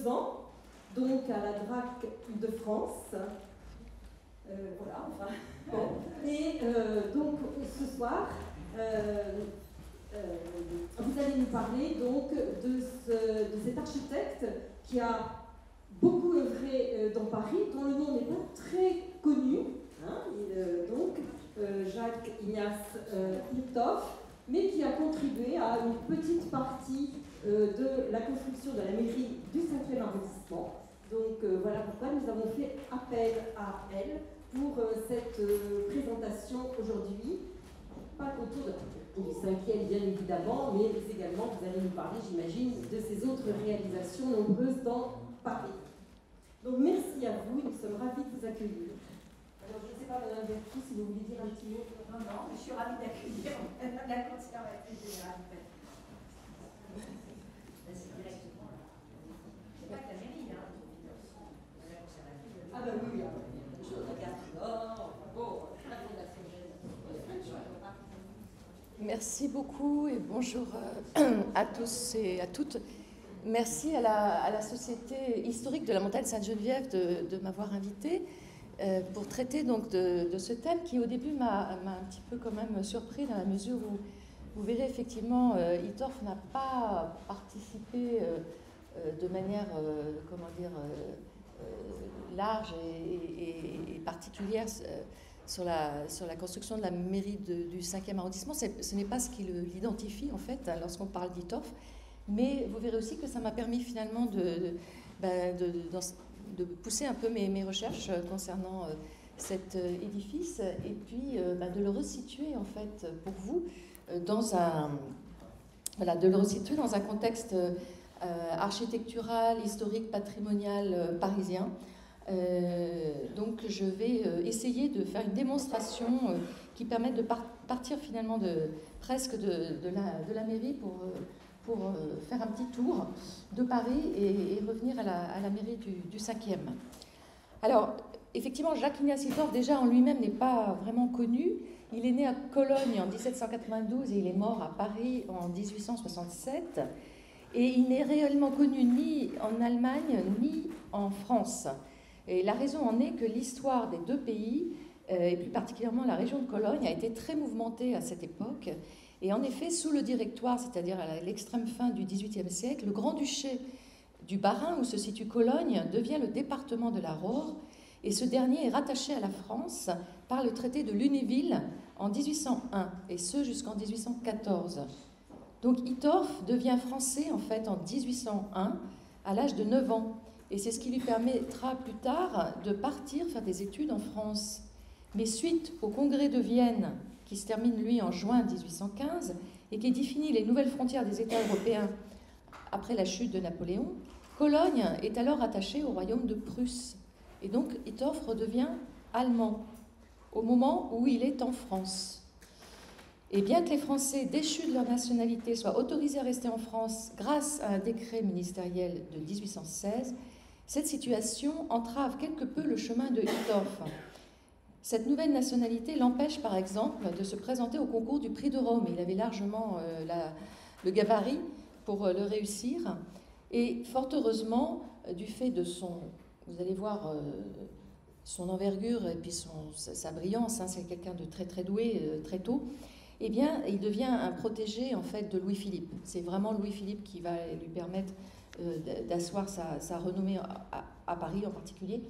2 ans, donc à la DRAC de France. Voilà, enfin, bon. Et donc ce soir, vous allez nous parler donc de cet architecte qui a beaucoup œuvré dans Paris, dont le nom n'est pas très connu, hein, Jacques Ignace Hittorf, mais qui a contribué à une petite partie de la construction de la mairie du 5e arrondissement. Donc voilà pourquoi nous avons fait appel à elle pour cette présentation aujourd'hui, pas autour du 5e bien évidemment, mais également vous allez nous parler, j'imagine, de ces autres réalisations nombreuses dans Paris. Donc merci à vous, nous sommes ravis de vous accueillir. Alors je ne sais pas, Madame Bertou, si vous voulez dire un petit mot. Non, je suis ravie d'accueillir la conservatrice générale. C'est directement là. C'est pas que la mairie, hein. La conservatrice. Ah ben oui, je regarde. Bon, la fondation Merci beaucoup et bonjour à tous et à toutes. Merci à la Société historique de la montagne Sainte-Geneviève de m'avoir invitée pour traiter donc de ce thème qui au début m'a un petit peu quand même surpris dans la mesure où vous verrez effectivement Hittorf n'a pas participé de manière large et particulière sur la construction de la mairie du 5e arrondissement. Ce n'est pas ce qui l'identifie en fait lorsqu'on parle d'Hittorf, mais vous verrez aussi que ça m'a permis finalement de pousser un peu mes recherches concernant cet édifice et puis de le resituer en fait pour vous de le resituer dans un contexte architectural, historique, patrimonial parisien. Donc je vais essayer de faire une démonstration qui permette de partir finalement presque de la mairie pour faire un petit tour de Paris et revenir à la mairie du 5e. Alors, effectivement, Jacques Ignace Hittorf, déjà en lui-même, n'est pas vraiment connu. Il est né à Cologne en 1792 et il est mort à Paris en 1867. Et il n'est réellement connu ni en Allemagne ni en France. Et la raison en est que l'histoire des deux pays, et plus particulièrement la région de Cologne, a été très mouvementée à cette époque. Et en effet, sous le Directoire, c'est-à-dire à l'extrême fin du XVIIIe siècle, le Grand-Duché du Bas-Rhin, où se situe Cologne, devient le département de la Rohre, et ce dernier est rattaché à la France par le traité de Lunéville en 1801, et ce jusqu'en 1814. Donc Hittorf devient français en fait en 1801, à l'âge de 9 ans, et c'est ce qui lui permettra plus tard de partir faire des études en France. Mais suite au congrès de Vienne, qui se termine, lui, en juin 1815, et qui définit les nouvelles frontières des États européens après la chute de Napoléon, Cologne est alors attachée au royaume de Prusse. Et donc, Hittorf redevient allemand, au moment où il est en France. Et bien que les Français déchus de leur nationalité soient autorisés à rester en France grâce à un décret ministériel de 1816, cette situation entrave quelque peu le chemin de Hittorf. Cette nouvelle nationalité l'empêche, par exemple, de se présenter au concours du prix de Rome. Il avait largement le gabarit pour le réussir. Et fort heureusement, du fait de vous allez voir, son envergure et puis sa brillance, hein, c'est quelqu'un de très très doué très tôt, eh bien, il devient un protégé en fait de Louis-Philippe. C'est vraiment Louis-Philippe qui va lui permettre d'asseoir sa renommée à Paris en particulier.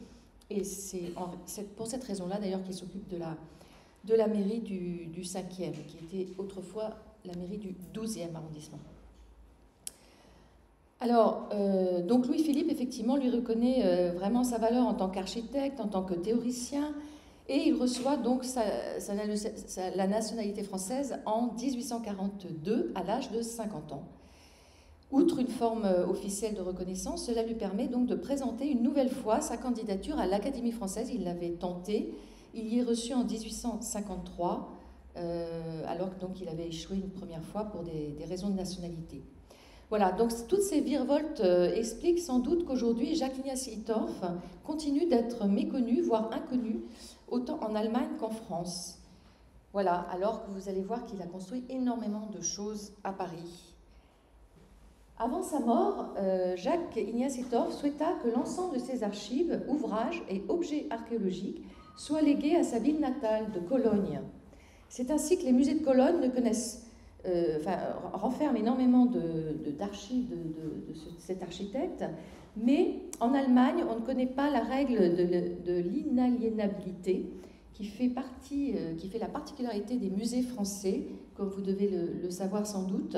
Et c'est pour cette raison-là, d'ailleurs, qu'il s'occupe de la mairie du 5e, qui était autrefois la mairie du 12e arrondissement. Alors, donc Louis-Philippe, effectivement, lui reconnaît vraiment sa valeur en tant qu'architecte, en tant que théoricien, et il reçoit donc la nationalité française en 1842, à l'âge de 50 ans. Outre une forme officielle de reconnaissance, cela lui permet donc de présenter une nouvelle fois sa candidature à l'Académie française. Il l'avait tenté, il y est reçu en 1853, alors qu'il avait échoué une première fois pour des raisons de nationalité. Voilà, donc toutes ces virevoltes expliquent sans doute qu'aujourd'hui, Jacques Ignace Hittorf continue d'être méconnu, voire inconnu, autant en Allemagne qu'en France. Voilà, alors que vous allez voir qu'il a construit énormément de choses à Paris. Avant sa mort, Jacques Ignace Hittorf souhaita que l'ensemble de ses archives, ouvrages et objets archéologiques soient légués à sa ville natale de Cologne. C'est ainsi que les musées de Cologne renferment énormément d'archives de cet architecte, mais en Allemagne, on ne connaît pas la règle de l'inaliénabilité qui fait la particularité des musées français, comme vous devez le savoir sans doute,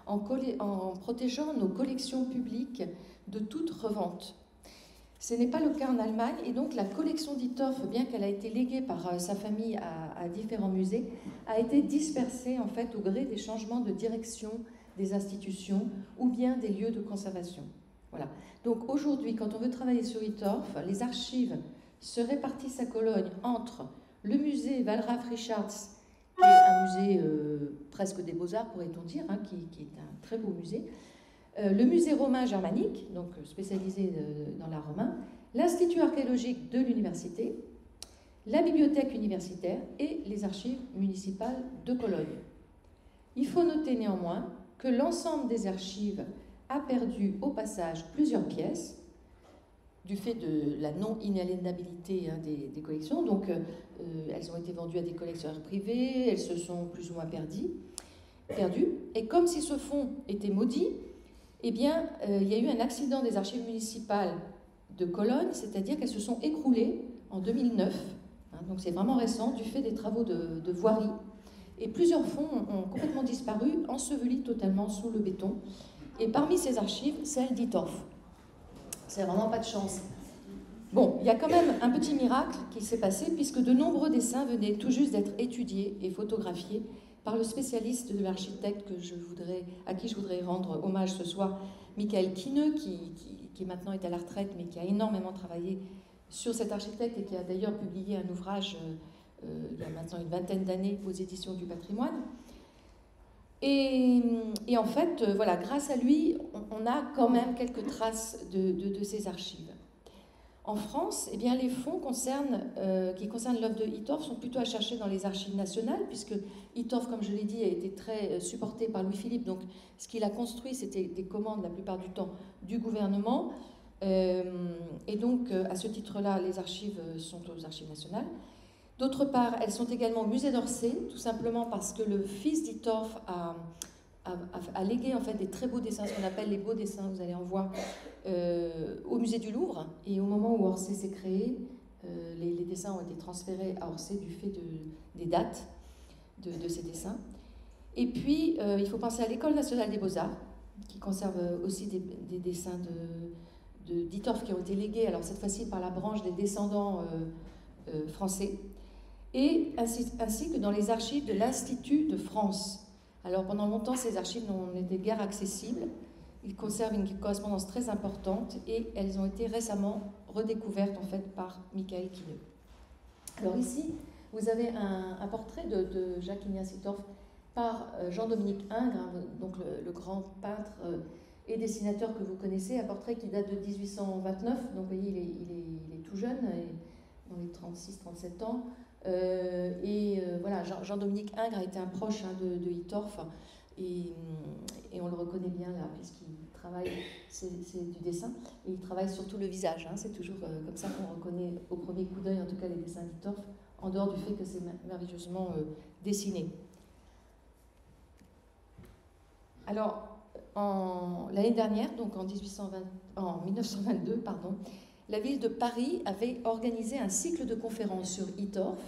en protégeant nos collections publiques de toute revente. Ce n'est pas le cas en Allemagne, et donc la collection d'Hittorf, bien qu'elle a été léguée par sa famille à différents musées, a été dispersée en fait au gré des changements de direction des institutions ou bien des lieux de conservation. Voilà. Donc aujourd'hui, quand on veut travailler sur Hittorf, les archives se répartissent à Cologne entre le musée Wallraf Richartz, qui est un musée presque des beaux-arts, pourrait-on dire, hein, qui est un très beau musée, le musée romain germanique, donc spécialisé dans l'art romain, l'Institut archéologique de l'université, la bibliothèque universitaire et les archives municipales de Cologne. Il faut noter néanmoins que l'ensemble des archives a perdu au passage plusieurs pièces du fait de la non-inaliénabilité des collections. Donc elles ont été vendues à des collectionneurs privés, elles se sont plus ou moins perdues. Et comme si ce fonds était maudit, eh bien, il y a eu un accident des archives municipales de Cologne, c'est-à-dire qu'elles se sont écroulées en 2009, hein, donc c'est vraiment récent, du fait des travaux de voirie. Et plusieurs fonds ont complètement disparu, ensevelis totalement sous le béton. Et parmi ces archives, celle d'Hittorf. C'est vraiment pas de chance. Bon, il y a quand même un petit miracle qui s'est passé, puisque de nombreux dessins venaient tout juste d'être étudiés et photographiés par le spécialiste de l'architecte à qui je voudrais rendre hommage ce soir, Michael Kieneux, qui maintenant est à la retraite, mais qui a énormément travaillé sur cet architecte et qui a d'ailleurs publié un ouvrage il y a maintenant une vingtaine d'années aux éditions du Patrimoine. Et en fait, voilà, grâce à lui, on a quand même quelques traces de ces archives. En France, eh bien, les fonds qui concernent l'œuvre de Hittorf sont plutôt à chercher dans les archives nationales, puisque Hittorf, comme je l'ai dit, a été très supporté par Louis-Philippe. Donc, ce qu'il a construit, c'était des commandes, la plupart du temps, du gouvernement. Et donc, à ce titre-là, les archives sont aux archives nationales. D'autre part, elles sont également au musée d'Orsay, tout simplement parce que le fils d'Hittorf a légué en fait des très beaux dessins, ce qu'on appelle les beaux dessins, vous allez en voir, au musée du Louvre. Et au moment où Orsay s'est créé, les dessins ont été transférés à Orsay du fait des dates de ces dessins. Et puis, il faut penser à l'École nationale des beaux-arts, qui conserve aussi des dessins d'Hittorf qui ont été légués, alors cette fois-ci par la branche des descendants français, et ainsi que dans les archives de l'Institut de France. Alors pendant longtemps, ces archives n'étaient guère accessibles. Ils conservent une correspondance très importante et elles ont été récemment redécouvertes en fait par Michael Kieneux. Alors ici, vous avez un portrait de Jacques Ignace Hittorf par Jean-Dominique Ingres, hein, donc le grand peintre et dessinateur que vous connaissez, un portrait qui date de 1829, donc vous voyez, il est tout jeune, dans les 36-37 ans. Voilà, Jean-Dominique Ingres a été un proche de Hittorf et on le reconnaît bien là puisqu'il travaille, c'est du dessin et il travaille surtout le visage, hein, c'est toujours comme ça qu'on reconnaît au premier coup d'œil en tout cas les dessins d'Hittorf, en dehors du fait que c'est merveilleusement dessiné. Alors l'année dernière, donc en 1922, pardon, la ville de Paris avait organisé un cycle de conférences sur Hittorf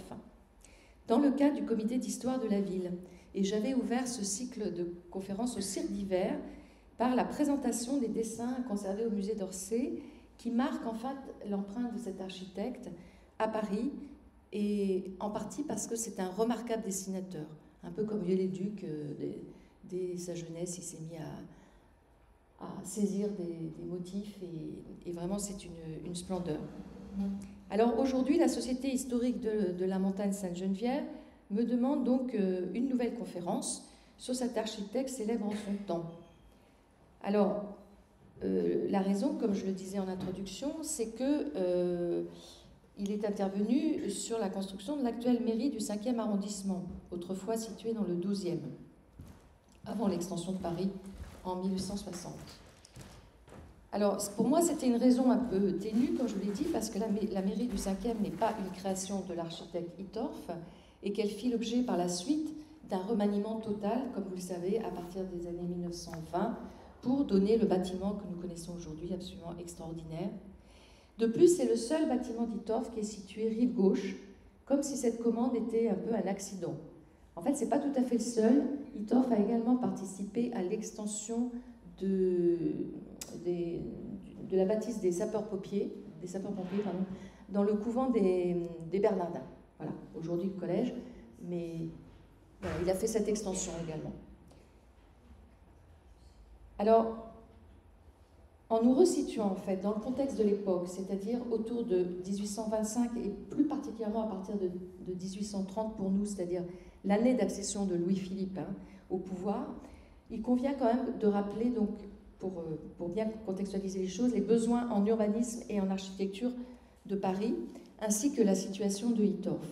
dans le cadre du comité d'histoire de la ville. Et j'avais ouvert ce cycle de conférences au Cirque d'hiver par la présentation des dessins conservés au musée d'Orsay qui marquent en fait l'empreinte de cet architecte à Paris, et en partie parce que c'est un remarquable dessinateur. Un peu comme Viollet-le-Duc, dès sa jeunesse, il s'est mis à saisir des motifs et vraiment c'est une splendeur. Alors aujourd'hui, la Société historique de la montagne Sainte-Geneviève me demande donc une nouvelle conférence sur cet architecte célèbre en son temps. Alors, la raison, comme je le disais en introduction, c'est que il est intervenu sur la construction de l'actuelle mairie du 5e arrondissement, autrefois située dans le 12e, avant l'extension de Paris en 1860. Alors, pour moi, c'était une raison un peu ténue, comme je vous l'ai dit, parce que la mairie du 5e n'est pas une création de l'architecte Hittorf et qu'elle fit l'objet par la suite d'un remaniement total, comme vous le savez, à partir des années 1920, pour donner le bâtiment que nous connaissons aujourd'hui, absolument extraordinaire. De plus, c'est le seul bâtiment d'Hittorf qui est situé rive gauche, comme si cette commande était un peu un accident. En fait, ce n'est pas tout à fait le seul. Hittorf a également participé à l'extension de la bâtisse des sapeurs-pompiers, dans le couvent des Bernardins. Voilà, aujourd'hui le collège, mais voilà, il a fait cette extension également. Alors, en nous resituant en fait dans le contexte de l'époque, c'est-à-dire autour de 1825 et plus particulièrement à partir de 1830 pour nous, c'est-à-dire l'année d'accession de Louis-Philippe au pouvoir, il convient quand même de rappeler, donc, pour bien contextualiser les choses, les besoins en urbanisme et en architecture de Paris, ainsi que la situation de Hittorf.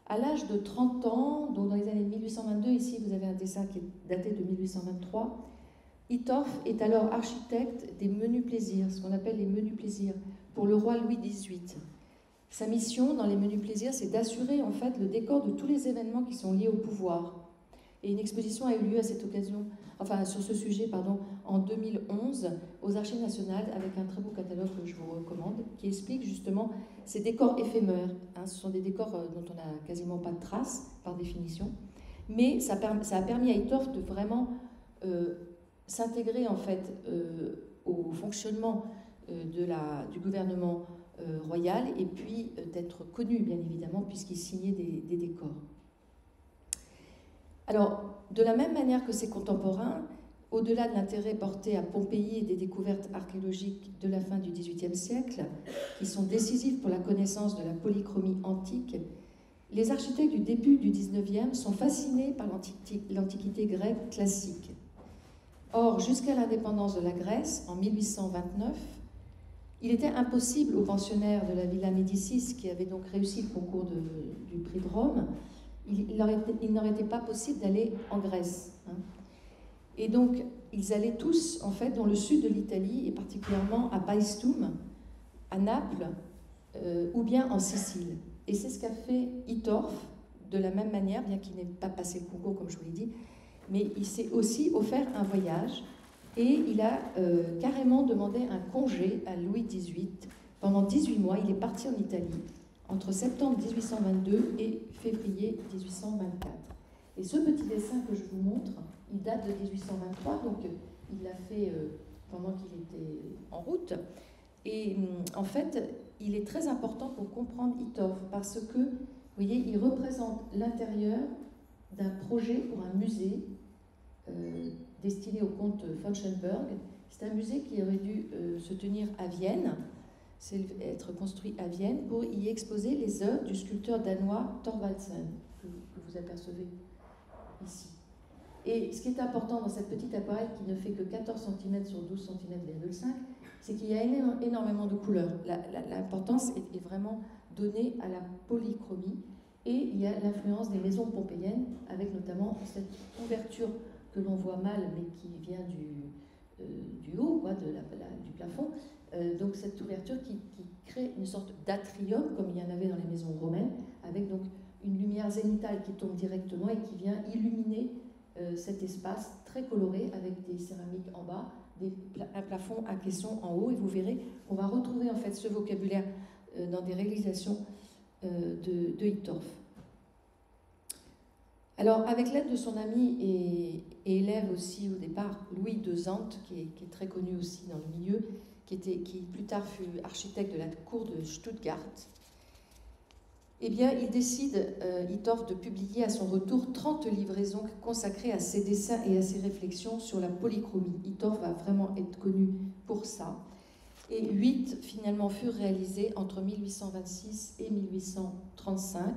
À l'âge de 30 ans, donc dans les années 1822, ici vous avez un dessin qui est daté de 1823, Hittorf est alors architecte des menus plaisirs, ce qu'on appelle les menus plaisirs, pour le roi Louis XVIII. Sa mission dans les menus plaisirs, c'est d'assurer en fait le décor de tous les événements qui sont liés au pouvoir. Et une exposition a eu lieu à cette occasion, sur ce sujet, en 2011 aux Archives nationales, avec un très beau catalogue que je vous recommande, qui explique justement ces décors éphémères. Ce sont des décors dont on n'a quasiment pas de traces, par définition, mais ça a permis à Hittorf de vraiment s'intégrer en fait au fonctionnement du gouvernement royal, et puis d'être connu, bien évidemment, puisqu'il signait des décors. Alors, de la même manière que ses contemporains, au-delà de l'intérêt porté à Pompéi et des découvertes archéologiques de la fin du XVIIIe siècle, qui sont décisives pour la connaissance de la polychromie antique, les architectes du début du XIXe sont fascinés par l'Antiquité grecque classique. Or, jusqu'à l'indépendance de la Grèce, en 1829, il était impossible aux pensionnaires de la Villa Médicis, qui avaient donc réussi le concours du prix de Rome, il n'aurait été pas possible d'aller en Grèce. Et donc, ils allaient tous, en fait, dans le sud de l'Italie, et particulièrement à Paestum, à Naples, ou bien en Sicile. Et c'est ce qu'a fait Hittorf, de la même manière, bien qu'il n'ait pas passé le concours, comme je vous l'ai dit, mais il s'est aussi offert un voyage, et il a carrément demandé un congé à Louis XVIII. Pendant 18 mois, il est parti en Italie, entre septembre 1822 et février 1824. Et ce petit dessin que je vous montre, il date de 1823, donc il l'a fait pendant qu'il était en route. Et en fait, il est très important pour comprendre Hittorf, parce que, vous voyez, il représente l'intérieur d'un projet pour un musée destiné au comte von Schönberg. C'est un musée qui aurait dû se tenir à Vienne, être construit à Vienne, pour y exposer les œuvres du sculpteur danois Thorvaldsen, que vous apercevez ici. Et ce qui est important dans cette petite aquarelle, qui ne fait que 14 cm sur 12 cm,5, c'est qu'il y a énormément de couleurs. L'importance est vraiment donnée à la polychromie, et il y a l'influence des maisons pompéiennes, avec notamment cette ouverture que l'on voit mal, mais qui vient du haut, du plafond. Donc cette ouverture qui crée une sorte d'atrium, comme il y en avait dans les maisons romaines, avec donc une lumière zénithale qui tombe directement et qui vient illuminer cet espace très coloré, avec des céramiques en bas, un plafond à caisson en haut, et vous verrez qu'on va retrouver en fait ce vocabulaire dans des réalisations de Hittorf. Alors, avec l'aide de son ami et élève aussi au départ, Louis de Zandt, qui est très connu aussi dans le milieu, qui plus tard fut architecte de la cour de Stuttgart, eh bien, il décide, Hittorf, de publier à son retour 30 livraisons consacrées à ses dessins et à ses réflexions sur la polychromie. Hittorf va vraiment être connu pour ça. Et 8, finalement, furent réalisées entre 1826 et 1835.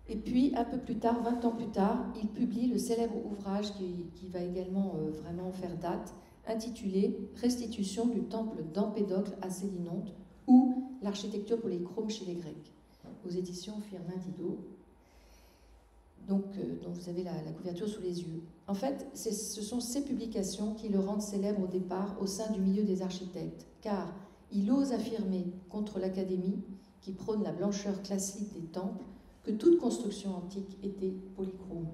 Et puis, un peu plus tard, 20 ans plus tard, il publie le célèbre ouvrage qui va également vraiment faire date, intitulé « Restitution du temple d'Empédocle à Célinonte ou l'architecture polychrome chez les Grecs », aux éditions Firmin Didot. donc, dont vous avez la couverture sous les yeux. En fait, ce sont ces publications qui le rendent célèbre au départ au sein du milieu des architectes, car il ose affirmer contre l'Académie, qui prône la blancheur classique des temples, que toute construction antique était polychrome.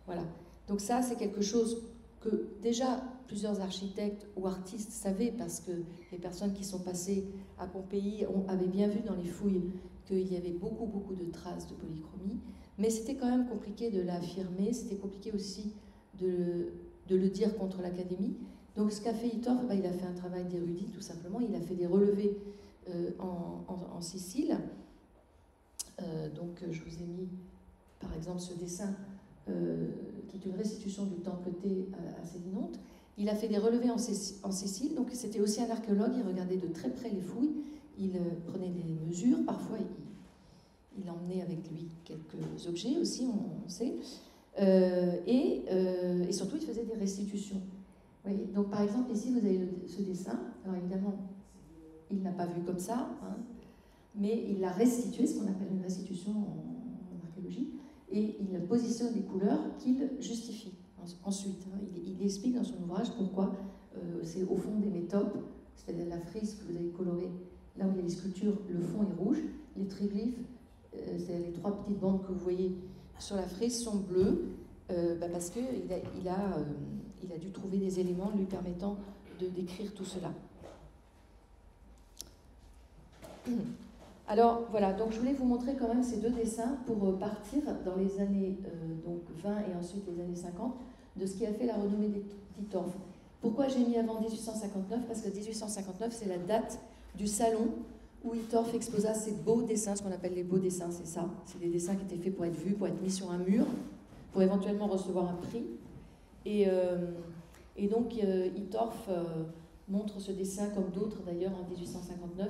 Voilà. Donc ça, c'est quelque chose que déjà plusieurs architectes ou artistes savaient, parce que les personnes qui sont passées à Pompéi avaient bien vu dans les fouilles qu'il y avait beaucoup de traces de polychromie, mais c'était quand même compliqué de l'affirmer, c'était compliqué aussi de le dire contre l'Académie. Donc ce qu'a fait Hittorf, il a fait un travail d'érudit tout simplement, il a fait des relevés en Sicile. Donc je vous ai mis par exemple ce dessin qui est une restitution du temple T à Sélinonte. Il a fait des relevés en Sicile, donc c'était aussi un archéologue, il regardait de très près les fouilles, il prenait des mesures, parfois il emmenait avec lui quelques objets aussi, on sait, et surtout il faisait des restitutions. Oui, donc par exemple ici vous avez ce dessin, alors évidemment il n'a pas vu comme ça, hein, mais il l'a restitué, ce qu'on appelle une restitution en archéologie, et il positionne des couleurs qu'il justifie ensuite. Hein, il explique dans son ouvrage pourquoi c'est au fond des métopes, c'est-à-dire la frise que vous avez colorée, là où il y a les sculptures, le fond est rouge, les triglyphes, c'est les 3 petites bandes que vous voyez sur la frise sont bleues, parce qu'il a dû trouver des éléments lui permettant de décrire tout cela. Alors voilà, donc je voulais vous montrer quand même ces 2 dessins pour partir dans les années donc 20 et ensuite les années 50 de ce qui a fait la renommée d'Hittorf. Pourquoi j'ai mis avant 1859? Parce que 1859 c'est la date du salon où Hittorf exposa ses beaux dessins, ce qu'on appelle les beaux dessins, c'est ça. C'est des dessins qui étaient faits pour être vus, pour être mis sur un mur, pour éventuellement recevoir un prix. Et donc Hittorf montre ce dessin comme d'autres d'ailleurs en 1859.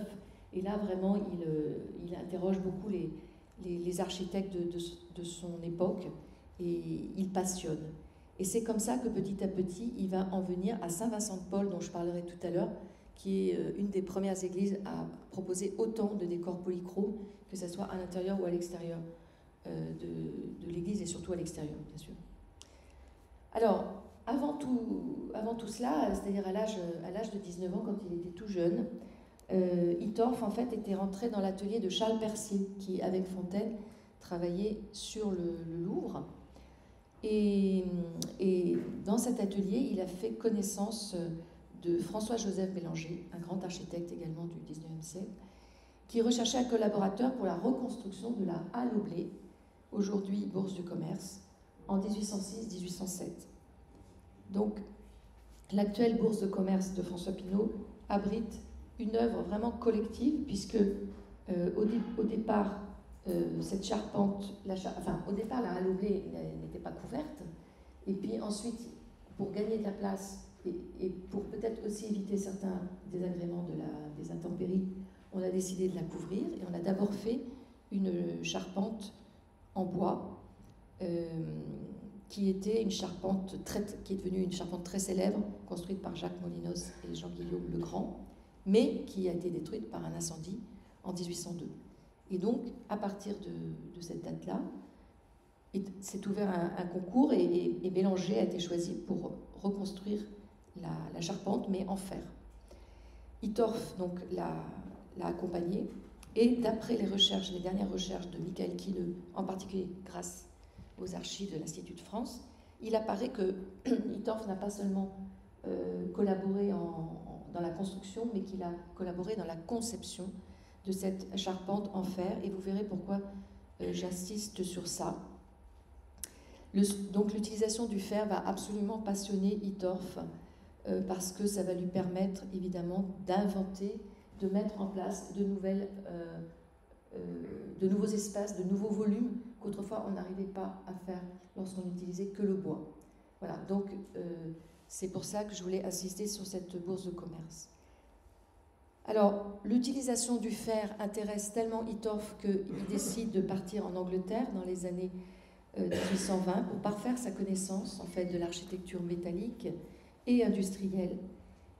Et là, vraiment, il interroge beaucoup les architectes de son époque et il passionne. Et c'est comme ça que petit à petit, il va en venir à Saint-Vincent-de-Paul, dont je parlerai tout à l'heure, qui est une des premières églises à proposer autant de décors polychromes, que ce soit à l'intérieur ou à l'extérieur de l'église, et surtout à l'extérieur, bien sûr. Alors, avant tout cela, c'est-à-dire à l'âge de 19 ans, quand il était tout jeune, Hittorf en fait était rentré dans l'atelier de Charles Percier qui, avec Fontaine, travaillait sur le Louvre, et dans cet atelier il a fait connaissance de François-Joseph Bélanger, un grand architecte également du XIXe siècle, qui recherchait un collaborateur pour la reconstruction de la Halle au Blé, aujourd'hui Bourse du Commerce, en 1806-1807. Donc l'actuelle Bourse de Commerce de François Pinault abrite une œuvre vraiment collective, puisque au départ, cette charpente, au départ, la Halle au Blé n'était pas couverte, et puis ensuite, pour gagner de la place, et pour peut-être aussi éviter certains désagréments des intempéries, on a décidé de la couvrir, et on a d'abord fait une charpente en bois, qui était une charpente qui est devenue une charpente très célèbre, construite par Jacques Molinos et Jean-Guillaume le Grand, mais qui a été détruite par un incendie en 1802. Et donc, à partir de cette date-là, s'est ouvert un concours et Bélanger a été choisi pour reconstruire la charpente, mais en fer. Hittorf donc l'a accompagné, et d'après les dernières recherches de Michael Quilleux, en particulier grâce aux archives de l'Institut de France, il apparaît que Hittorf n'a pas seulement collaboré dans la construction, mais qu'il a collaboré dans la conception de cette charpente en fer, et vous verrez pourquoi j'insiste sur ça. Donc l'utilisation du fer va absolument passionner Hittorf, parce que ça va lui permettre évidemment d'inventer, de mettre en place de nouveaux espaces, de nouveaux volumes qu'autrefois on n'arrivait pas à faire lorsqu'on n'utilisait que le bois. Voilà, donc c'est pour ça que je voulais insister sur cette bourse de commerce. Alors, l'utilisation du fer intéresse tellement Hittorf qu'il décide de partir en Angleterre dans les années 1820 pour parfaire sa connaissance en fait de l'architecture métallique et industrielle.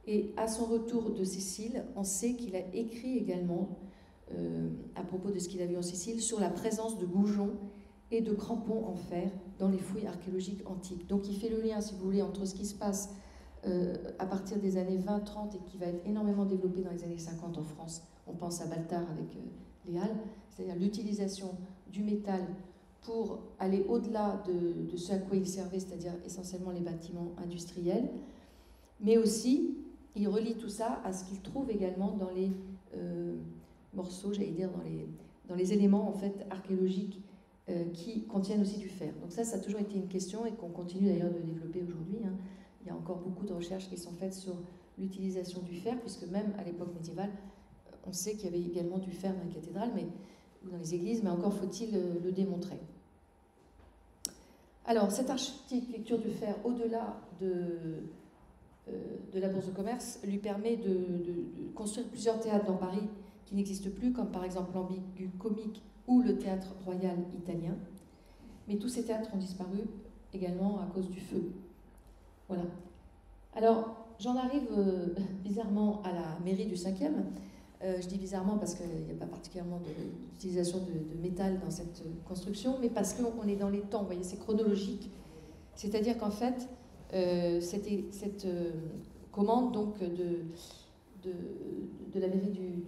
Et à son retour de Sicile, on sait qu'il a écrit également à propos de ce qu'il a vu en Sicile sur la présence de goujons et de crampons en fer dans les fouilles archéologiques antiques. Donc il fait le lien, si vous voulez, entre ce qui se passe à partir des années 20-30 et qui va être énormément développé dans les années 50 en France. On pense à Baltard avec les halles, c'est-à-dire l'utilisation du métal pour aller au-delà de ce à quoi il servait, c'est-à-dire essentiellement les bâtiments industriels, mais aussi il relie tout ça à ce qu'il trouve également dans les morceaux, j'allais dire dans les éléments en fait archéologiques qui contiennent aussi du fer. Donc ça a toujours été une question et qu'on continue d'ailleurs de développer aujourd'hui, hein. Il y a encore beaucoup de recherches qui sont faites sur l'utilisation du fer, puisque même à l'époque médiévale, on sait qu'il y avait également du fer dans les cathédrales ou dans les églises, mais encore faut-il le démontrer. Alors, cette architecture du fer, au-delà de la Bourse de commerce, lui permet de construire plusieurs théâtres dans Paris qui n'existent plus, comme par exemple l'Ambigu Comique ou le Théâtre Royal italien. Mais tous ces théâtres ont disparu également à cause du feu. Voilà. Alors, j'en arrive bizarrement à la mairie du 5e. Je dis bizarrement parce qu'il n'y a pas particulièrement d'utilisation de métal dans cette construction, mais parce qu'on est dans les temps, vous voyez, c'est chronologique. C'est-à-dire qu'en fait, cette commande donc, de la mairie du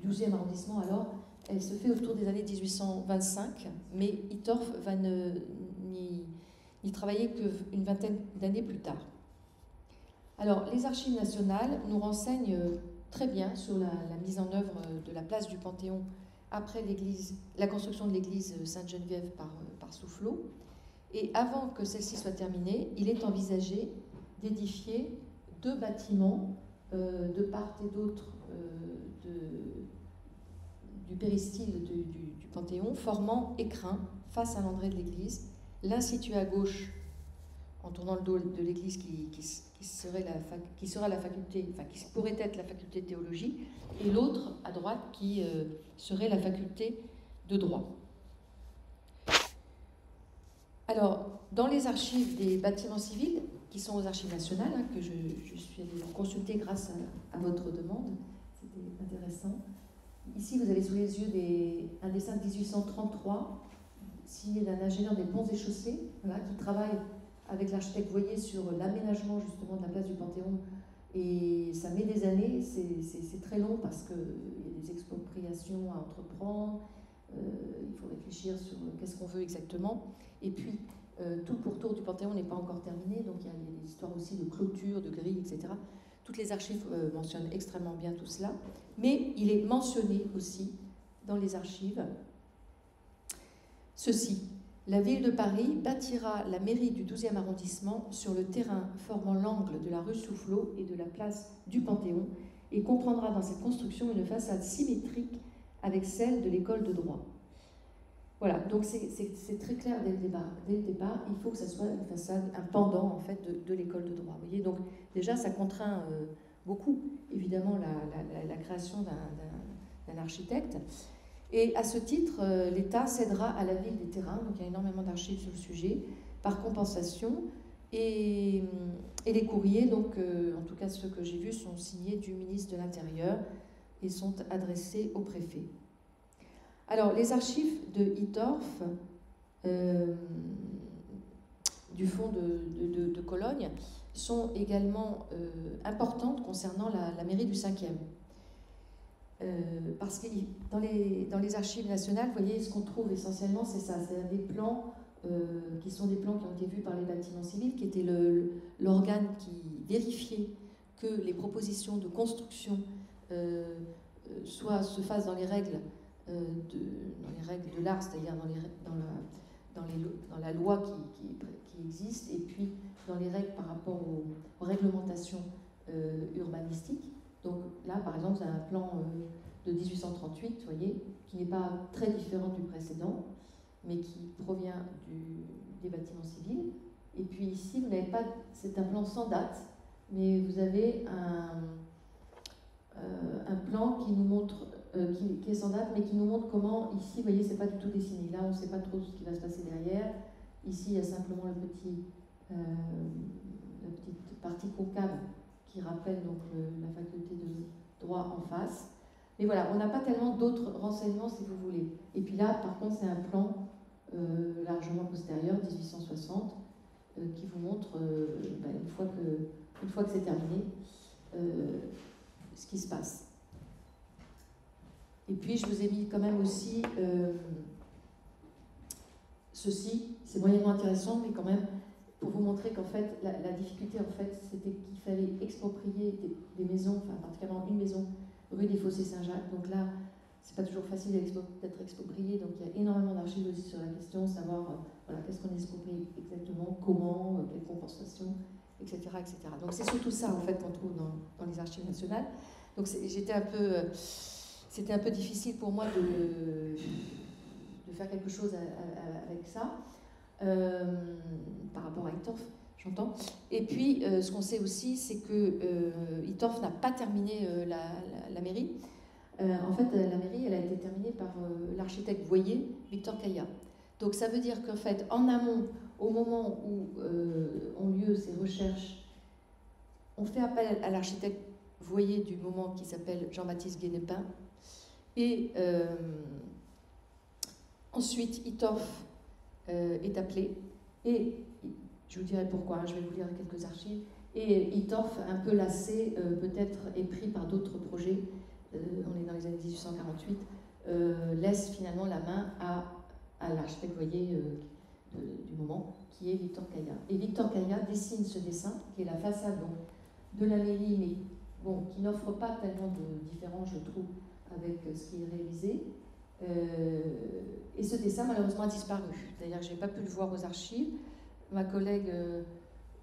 12e arrondissement, alors, elle se fait autour des années 1825, mais Hittorf va n'y travailler qu'une vingtaine d'années plus tard. Alors, les archives nationales nous renseignent très bien sur la mise en œuvre de la place du Panthéon après la construction de l'église Sainte-Geneviève par Soufflot. Et avant que celle-ci soit terminée, il est envisagé d'édifier 2 bâtiments de part et d'autre du péristyle du Panthéon, formant écrin face à l'entrée de l'église, l'un situé à gauche en tournant le dos de l'église qui sera la faculté, enfin qui pourrait être la faculté de théologie, et l'autre à droite qui serait la faculté de droit. Alors, dans les archives des bâtiments civils, qui sont aux archives nationales, hein, que je suis allée consulter grâce à votre demande, c'était intéressant. Ici, vous avez sous les yeux un dessin de 1833, signé d'un ingénieur des ponts et chaussées, voilà, qui travaille avec l'architecte Voyer sur l'aménagement justement de la place du Panthéon. Et ça met des années, c'est très long parce qu'il y a des expropriations à entreprendre, il faut réfléchir sur qu'est-ce qu'on veut exactement. Et puis, tout le pourtour du Panthéon n'est pas encore terminé, donc il y a des histoires aussi de clôture, de grilles, etc. Toutes les archives mentionnent extrêmement bien tout cela, mais il est mentionné aussi dans les archives ceci. La ville de Paris bâtira la mairie du 12e arrondissement sur le terrain formant l'angle de la rue Soufflot et de la place du Panthéon et comprendra dans cette construction une façade symétrique avec celle de l'école de droit. Voilà, donc c'est très clair dès le départ, il faut que ça soit une façade, un pendant en fait de l'école de droit. Vous voyez, donc déjà ça contraint beaucoup évidemment la création d'un architecte. Et à ce titre, l'État cédera à la ville des terrains, donc il y a énormément d'archives sur le sujet, par compensation. Et les courriers, donc en tout cas ceux que j'ai vus, sont signés du ministre de l'Intérieur et sont adressés au préfet. Alors, les archives de Hittorf, du fond de Cologne, sont également importantes concernant la mairie du 5e. Parce que dans les archives nationales, vous voyez, ce qu'on trouve essentiellement, c'est ça, c'est des plans qui sont des plans qui ont été vus par les bâtiments civils, qui étaient l'organe qui vérifiait que les propositions de construction se fassent dans les règles de l'art, c'est-à-dire dans la loi qui existe, et puis dans les règles par rapport aux réglementations urbanistiques. Donc là, par exemple, c'est un plan de 1838, vous voyez, qui n'est pas très différent du précédent, mais qui provient des bâtiments civils. Et puis ici, vous n'avez pas, c'est un plan sans date, mais vous avez un plan qui nous montre, qui est sans date, mais qui nous montre comment, ici, vous voyez, c'est pas du tout dessiné. Là, on ne sait pas trop ce qui va se passer derrière. Ici, il y a simplement la petite partie concave qui rappelle donc la faculté de droit en face. Mais voilà, on n'a pas tellement d'autres renseignements, si vous voulez. Et puis là, par contre, c'est un plan largement postérieur, 1860, qui vous montre, une fois que c'est terminé, ce qui se passe. Et puis, je vous ai mis quand même aussi ceci, c'est moyennement intéressant, mais quand même, pour vous montrer qu'en fait, la difficulté, en fait, c'était qu'il fallait exproprier des maisons, enfin, particulièrement une maison, rue des Fossés Saint-Jacques. Donc là, c'est pas toujours facile d'être exproprié, donc il y a énormément d'archives aussi sur la question, savoir voilà, qu'est-ce qu'on exproprie exactement, comment, quelles compensations, etc., etc. Donc c'est surtout ça, en fait, qu'on trouve dans les archives nationales. Donc c'était un peu difficile pour moi de faire quelque chose avec ça, par rapport à Hittorf, j'entends. Et puis, ce qu'on sait aussi, c'est que Hittorf n'a pas terminé la mairie. En fait, la mairie, elle a été terminée par l'architecte Voyer, Victor Caillat. Donc ça veut dire qu'en fait, en amont, au moment où ont lieu ces recherches, on fait appel à l'architecte Voyer du moment qui s'appelle Jean-Baptiste Guénepin. Et ensuite, Hittorf est appelé. Et je vous dirai pourquoi, je vais vous lire quelques archives. Et Hittorf, un peu lassé, peut-être est pris par d'autres projets. On est dans les années 1848, laisse finalement la main à l'architecte Voyer du moment, qui est Victor Caillat. Et Victor Caillat dessine ce dessin, qui est la façade donc, de la mairie, mais bon, qui n'offre pas tellement de différence, je trouve, avec ce qui est réalisé. Et ce dessin, malheureusement, a disparu. D'ailleurs, je n'ai pas pu le voir aux archives. Ma collègue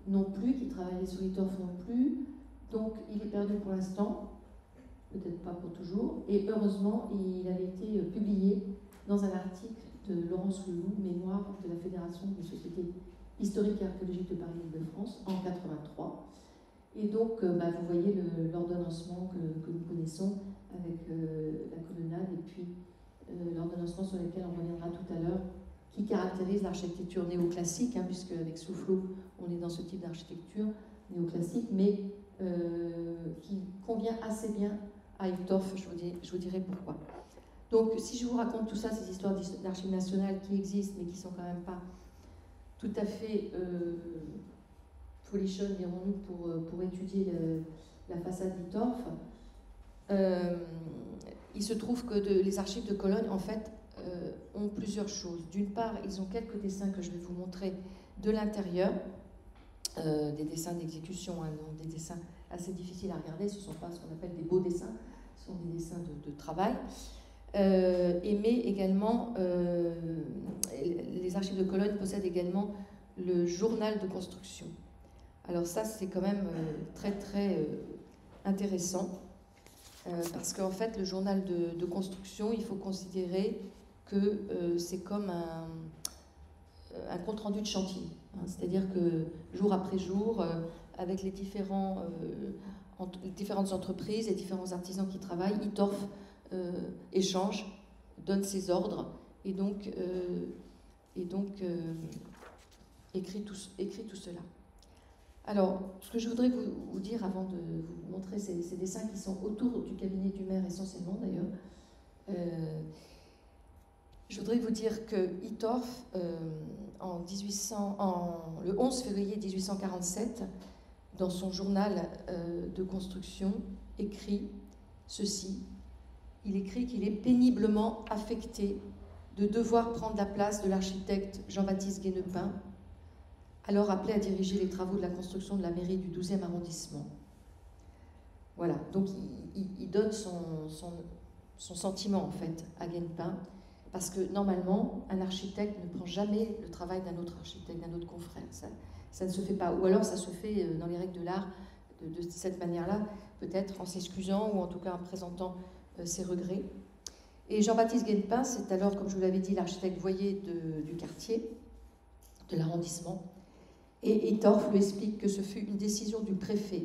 non plus, qui travaillait sur Hittorf non plus. Donc, il est perdu pour l'instant. Peut-être pas pour toujours, et heureusement, il avait été publié dans un article de Laurence Leloup, Mémoire de la Fédération des sociétés historiques et archéologiques de Paris-Île-de-France, en 83. Et donc, vous voyez l'ordonnancement que nous connaissons avec la colonnade, et puis l'ordonnancement sur lequel on reviendra tout à l'heure, qui caractérise l'architecture néoclassique, puisque avec Soufflot, on est dans ce type d'architecture néoclassique, mais qui convient assez bien à Hittorf, je vous dirai pourquoi. Donc, si je vous raconte tout ça, ces histoires d'archives nationales qui existent, mais qui sont quand même pas tout à fait folichonnes, dirons-nous, pour étudier la façade d'Hittorf, il se trouve que les archives de Cologne, en fait, ont plusieurs choses. D'une part, ils ont quelques dessins que je vais vous montrer de l'intérieur, des dessins d'exécution, donc des dessins assez difficiles à regarder, ce ne sont pas ce qu'on appelle des beaux dessins, ce sont des dessins de travail. Mais également, les archives de Cologne possèdent également le journal de construction. Alors ça, c'est quand même très très intéressant, parce qu'en fait, le journal de construction, il faut considérer que c'est comme un compte-rendu de chantier. C'est-à-dire que jour après jour, avec les différentes entreprises, les différents artisans qui travaillent, Hittorf échange, donne ses ordres et donc écrit tout cela. Alors, ce que je voudrais vous dire avant de vous montrer ces dessins qui sont autour du cabinet du maire essentiellement d'ailleurs, je voudrais vous dire que Hittorf, le 11 février 1847, dans son journal de construction, écrit ceci. Il écrit qu'il est péniblement affecté de devoir prendre la place de l'architecte Jean-Baptiste Guénepin, alors appelé à diriger les travaux de la construction de la mairie du 12e arrondissement. Voilà, donc il donne son sentiment en fait à Guénepin, parce que normalement, un architecte ne prend jamais le travail d'un autre architecte, d'un autre confrère. Ça ne se fait pas, ou alors ça se fait dans les règles de l'art de cette manière-là, peut-être en s'excusant ou en tout cas en présentant ses regrets. Et Jean-Baptiste Guénepin, c'est alors, comme je vous l'avais dit, l'architecte Voyer du quartier, de l'arrondissement. Et Hittorf lui explique que ce fut une décision du préfet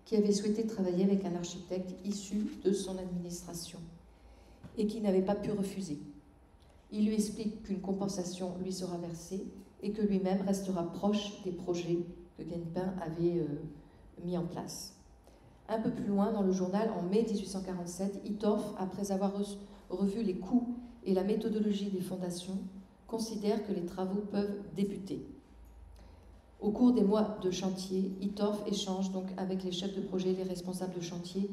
qui avait souhaité travailler avec un architecte issu de son administration et qui n'avait pas pu refuser. Il lui explique qu'une compensation lui sera versée et que lui-même restera proche des projets que Guénepin avait mis en place. Un peu plus loin dans le journal, en mai 1847, Hittorf, après avoir revu les coûts et la méthodologie des fondations, considère que les travaux peuvent débuter. Au cours des mois de chantier, ITORF échange donc avec les chefs de projet, les responsables de chantier,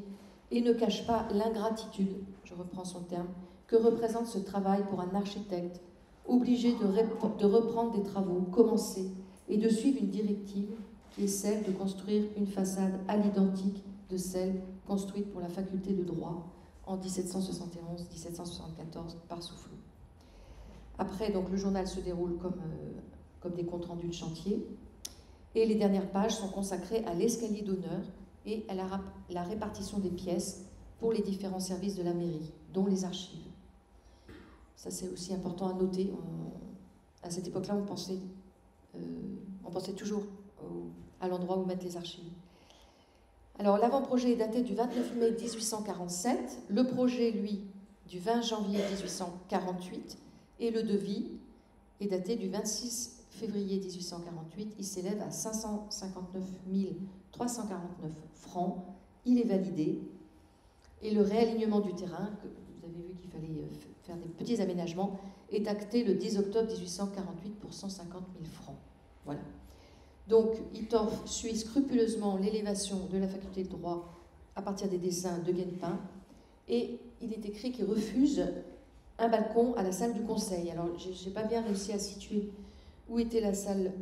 et ne cache pas l'ingratitude, je reprends son terme, que représente ce travail pour un architecte obligé de reprendre des travaux commencés et de suivre une directive qui est celle de construire une façade à l'identique de celle construite pour la faculté de droit en 1771-1774 par Soufflot. Après, donc, le journal se déroule comme des comptes rendus de chantier, et les dernières pages sont consacrées à l'escalier d'honneur et à la répartition des pièces pour les différents services de la mairie, dont les archives. Ça, c'est aussi important à noter. À cette époque-là, on pensait toujours à l'endroit où mettre les archives. Alors, l'avant-projet est daté du 29 mai 1847, le projet, lui, du 20 janvier 1848, et le devis est daté du 26 février 1848. Il s'élève à 559 349 francs. Il est validé. Et le réalignement du terrain, que vous avez vu qu'il fallait faire des petits aménagements, est acté le 10 octobre 1848 pour 150 000 francs. Voilà. Donc, ITORF suit scrupuleusement l'élévation de la faculté de droit à partir des dessins de Guenepin, et il est écrit qu'il refuse un balcon à la salle du conseil. Alors, je n'ai pas bien réussi à situer où était la salle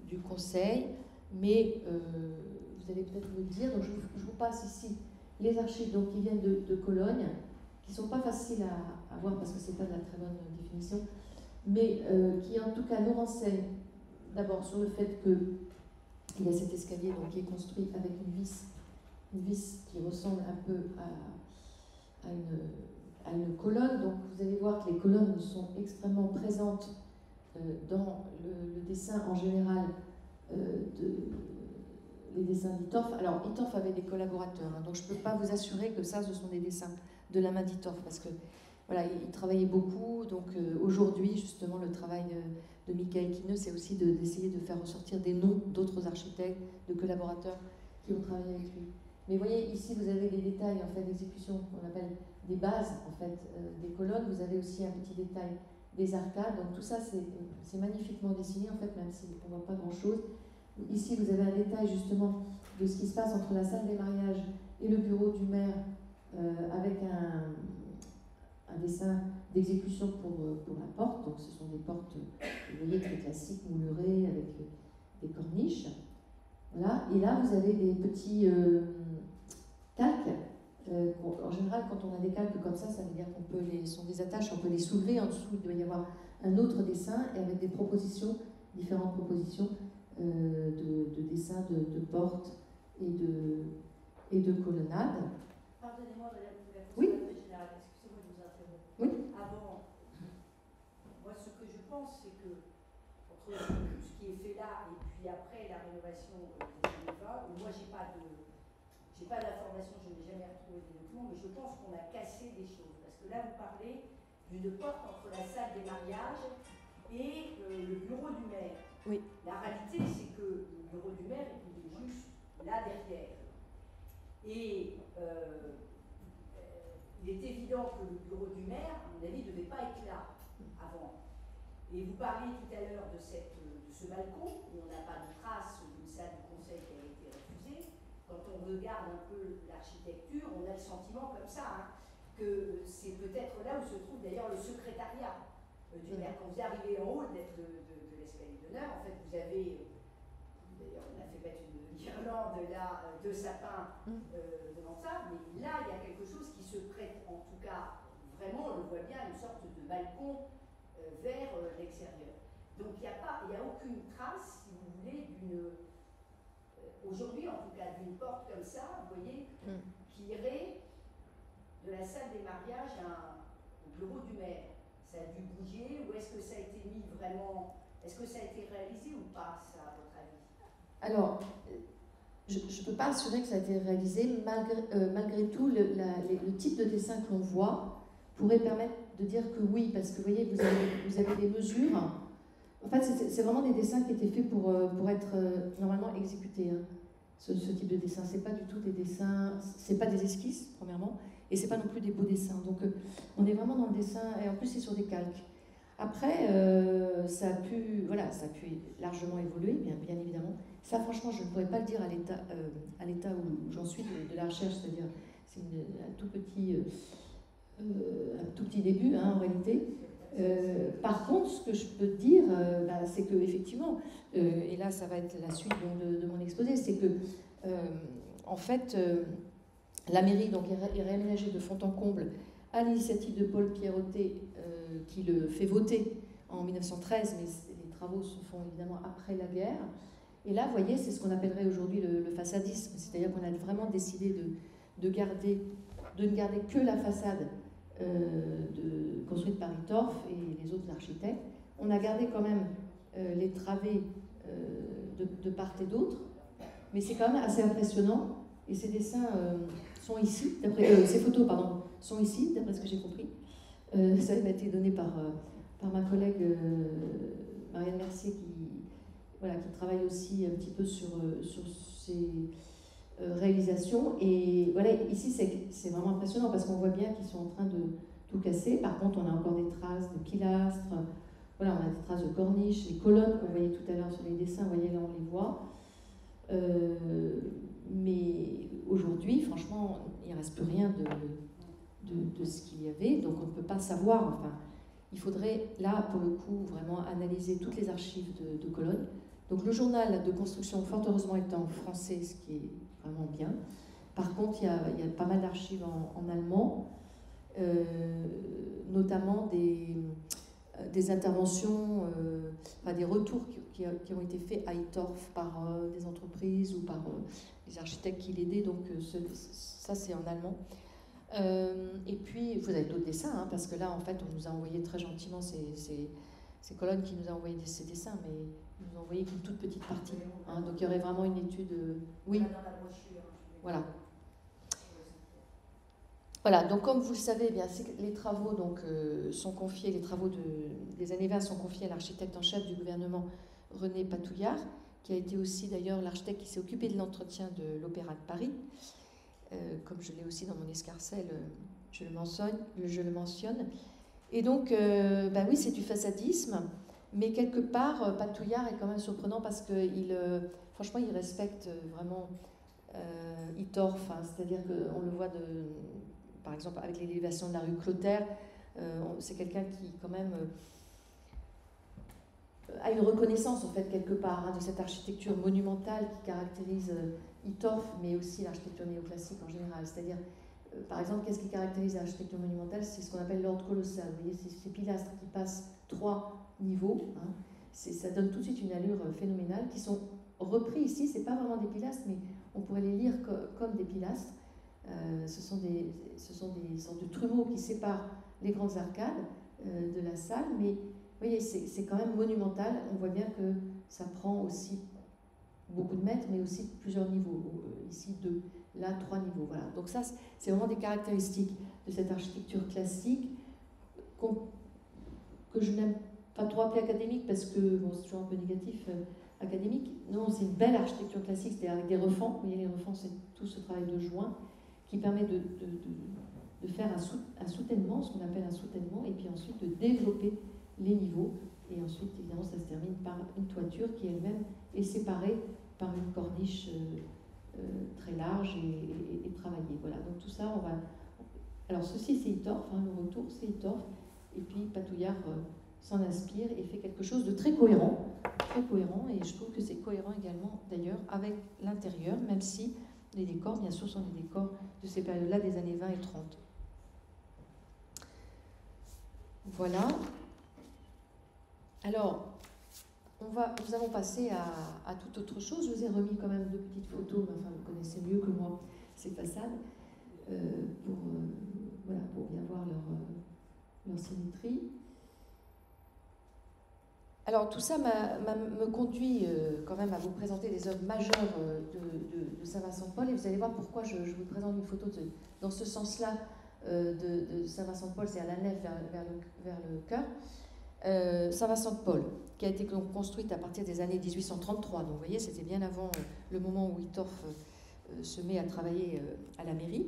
du conseil, mais vous allez peut-être me le dire. Donc, je vous passe ici les archives donc, qui viennent de Cologne, qui ne sont pas faciles à voir parce que ce n'est pas de la très bonne définition, mais qui en tout cas nous renseignent d'abord sur le fait qu'il y a cet escalier donc, qui est construit avec une vis qui ressemble un peu à une colonne. Donc vous allez voir que les colonnes sont extrêmement présentes dans le dessin en général, les dessins d'ITORF. Alors ITORF avait des collaborateurs, hein, donc je ne peux pas vous assurer que ça ce sont des dessins de la main d'ITORF, parce que voilà, il travaillait beaucoup. Donc aujourd'hui justement le travail de Michael Quineux, c'est aussi d'essayer de faire ressortir des noms d'autres architectes, de collaborateurs qui ont travaillé avec lui. Mais vous voyez, ici, vous avez des détails en fait, d'exécution qu'on appelle des bases en fait, des colonnes. Vous avez aussi un petit détail des arcades. Donc tout ça, c'est magnifiquement dessiné, en fait, même si on ne voit pas grand-chose. Ici, vous avez un détail justement de ce qui se passe entre la salle des mariages et le bureau du maire, avec un dessin d'exécution pour la porte. Donc ce sont des portes, vous voyez, très classiques, moulurées, avec des corniches. Voilà. Et là, vous avez des petits calques. En général, quand on a des calques comme ça veut dire qu'on peut ce sont des attaches, on peut les soulever. En dessous, il doit y avoir un autre dessin, et avec des propositions, différentes propositions de dessins de portes et de colonnades. Pardonnez-moi, madame la Oui. générale, excusez-moi de vous interrompre. Oui. Avant, moi, ce que je pense, c'est que entre ce qui est fait là et puis après la rénovation des années 20, où moi, j'ai pas d'informations, je n'ai jamais retrouvé des documents, mais je pense qu'on a cassé des choses. Parce que là, vous parlez d'une porte entre la salle des mariages et le bureau du maire. Oui. La réalité, c'est que le bureau du maire est juste là derrière. Et il est évident que le bureau du maire, à mon avis, ne devait pas être là avant. Et vous parliez tout à l'heure de ce balcon, où on n'a pas de trace d'une salle du conseil qui a été refusée. Quand on regarde un peu l'architecture, on a le sentiment comme ça, hein, que c'est peut-être là où se trouve d'ailleurs le secrétariat du maire. Quand vous arrivez en haut de l'escalier d'honneur, en fait, vous avez, d'ailleurs, on a fait mettre une guirlande là de sapin devant ça, mais là, il y a quelque chose qui se prête, en tout cas, vraiment, on le voit bien, une sorte de balcon vers l'extérieur. Donc, il n'y a aucune trace, si vous voulez, aujourd'hui, en tout cas, d'une porte comme ça, vous voyez, qui irait de la salle des mariages au bureau du maire. Ça a dû bouger, ou est-ce que ça a été mis vraiment, est-ce que ça a été réalisé ou pas, ça, à votre avis? Alors, je ne peux pas assurer que ça a été réalisé. Malgré tout, le type de dessin que l'on voit pourrait permettre de dire que oui, parce que vous voyez, vous avez des mesures. En fait, c'est vraiment des dessins qui étaient faits pour être normalement exécutés. Hein. Ce type de dessin, c'est pas du tout des dessins, c'est pas des esquisses, premièrement, et c'est pas non plus des beaux dessins. Donc, on est vraiment dans le dessin, et en plus, c'est sur des calques. Après, ça a pu largement évoluer, bien évidemment. Ça, franchement, je ne pourrais pas le dire à l'état où j'en suis de la recherche, c'est-à-dire c'est un tout petit début, hein, en réalité. Par contre, ce que je peux te dire, c'est que effectivement, et là, ça va être la suite de mon exposé, c'est que en fait, la mairie donc est réaménagée de fond en comble à l'initiative de Paul Pierrotet, qui le fait voter en 1913, mais les travaux se font évidemment après la guerre. Et là, vous voyez, c'est ce qu'on appellerait aujourd'hui le façadisme, c'est-à-dire qu'on a vraiment décidé de ne garder que la façade construite par Hittorf et les autres architectes. On a gardé quand même les travées de part et d'autre, mais c'est quand même assez impressionnant. Et ces dessins sont ici, ces photos, pardon, sont ici, d'après ce que j'ai compris. Ça m'a été donné par ma collègue Marianne Mercier, qui travaille aussi un petit peu sur ces réalisations. Et voilà, ici, c'est vraiment impressionnant parce qu'on voit bien qu'ils sont en train de tout casser. Par contre, on a encore des traces de pilastres. Voilà, on a des traces de corniches, les colonnes qu'on voyait tout à l'heure sur les dessins, vous voyez, là, on les voit. Mais aujourd'hui, franchement, il ne reste plus rien de ce qu'il y avait, donc on ne peut pas savoir. Enfin, il faudrait, là, pour le coup, vraiment analyser toutes les archives de Cologne. Donc le journal de construction, fort heureusement, est en français, ce qui est vraiment bien. Par contre, il y a pas mal d'archives en allemand, notamment des interventions, des retours qui ont été faits à Hittorf par des entreprises ou par des architectes qui l'aidaient, donc ça c'est en allemand. Et puis, vous avez d'autres dessins, hein, parce que là, en fait, on nous a envoyé très gentiment ces colonnes qui nous a envoyé ces dessins, mais ils nous ont envoyé qu'une toute petite partie. Hein, donc il y aurait vraiment une étude... Oui, voilà. Voilà, donc comme vous le savez, eh bien, les travaux sont confiés, les travaux des années 20 sont confiés à l'architecte en chef du gouvernement, René Patouillard, qui a été aussi d'ailleurs l'architecte qui s'est occupé de l'entretien de l'Opéra de Paris. Comme je l'ai aussi dans mon escarcelle, je le mentionne. Et donc, oui, c'est du façadisme, mais quelque part, Patouillard est quand même surprenant parce que franchement, il respecte vraiment Hittorf, hein, c'est-à-dire qu'on le voit par exemple avec l'élévation de la rue Clotaire, c'est quelqu'un qui quand même a une reconnaissance en fait quelque part, hein, de cette architecture monumentale qui caractérise Hittorf, mais aussi l'architecture néoclassique en général. C'est-à-dire, par exemple, qu'est-ce qui caractérise l'architecture monumentale? C'est ce qu'on appelle l'ordre colossal. Vous voyez, ces pilastres qui passent 3 niveaux, hein, ça donne tout de suite une allure phénoménale, qui sont repris ici. C'est pas vraiment des pilastres, mais on pourrait les lire comme des pilastres. Ce sont des sortes de trumeaux qui séparent les grandes arcades de la salle, mais vous voyez, c'est quand même monumental. On voit bien que ça prend aussi beaucoup de mètres, mais aussi plusieurs niveaux. Ici, 2, là, 3 niveaux. Voilà. Donc ça, c'est vraiment des caractéristiques de cette architecture classique que je n'aime pas trop appeler académique, parce que bon, c'est toujours un peu négatif, académique. Non, c'est une belle architecture classique, c'est-à-dire avec des refends. Vous voyez, les refends, c'est tout ce travail de joint qui permet de faire un soutènement, ce qu'on appelle un soutènement, et puis ensuite de développer les niveaux. Et ensuite, évidemment, ça se termine par une toiture qui elle-même est séparée par une corniche très large et travaillée. Voilà, donc tout ça, on va... Alors ceci, c'est Hittorf, hein, le retour, c'est Hittorf. Et puis Patouillard s'en inspire et fait quelque chose de très cohérent, et je trouve que c'est cohérent également, d'ailleurs, avec l'intérieur, même si les décors, bien sûr, sont des décors de ces périodes-là, des années 20 et 30. Voilà. Alors, nous allons passer à toute autre chose. Je vous ai remis quand même 2 petites photos, mais enfin, vous connaissez mieux que moi ces façades, pour bien voir leur symétrie. Alors, tout ça me conduit quand même à vous présenter des œuvres majeures de Saint-Vincent-de-Paul, et vous allez voir pourquoi je vous présente une photo dans ce sens-là de Saint-Vincent-de-Paul, c'est à la nef vers le chœur. Saint-Vincent-de-Paul, qui a été construite à partir des années 1833. Donc vous voyez, c'était bien avant le moment où Hittorf se met à travailler à la mairie.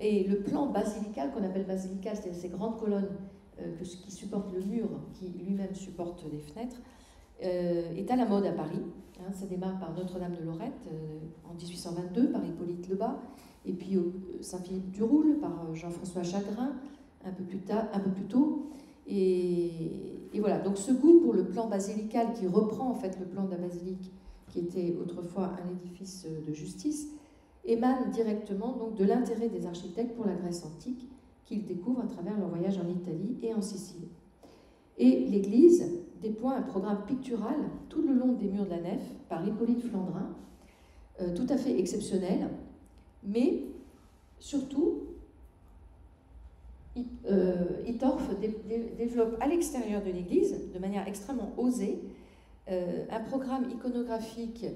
Et le plan basilical, qu'on appelle basilical, c'est-à-dire ces grandes colonnes qui supporte le mur, qui lui-même supporte les fenêtres, est à la mode à Paris. Hein, ça démarre par Notre-Dame-de-Lorette en 1822 par Hippolyte Lebas, et puis Saint-Philippe-du-Roule par Jean-François Chagrin un peu plus tôt. Et voilà, donc ce goût pour le plan basilical qui reprend en fait le plan de la basilique qui était autrefois un édifice de justice, émane directement donc de l'intérêt des architectes pour la Grèce antique qu'ils découvrent à travers leur voyage en Italie et en Sicile. Et l'église déploie un programme pictural tout le long des murs de la nef par Hippolyte Flandrin, tout à fait exceptionnel, mais surtout Hittorf développe à l'extérieur de l'église, de manière extrêmement osée, un programme iconographique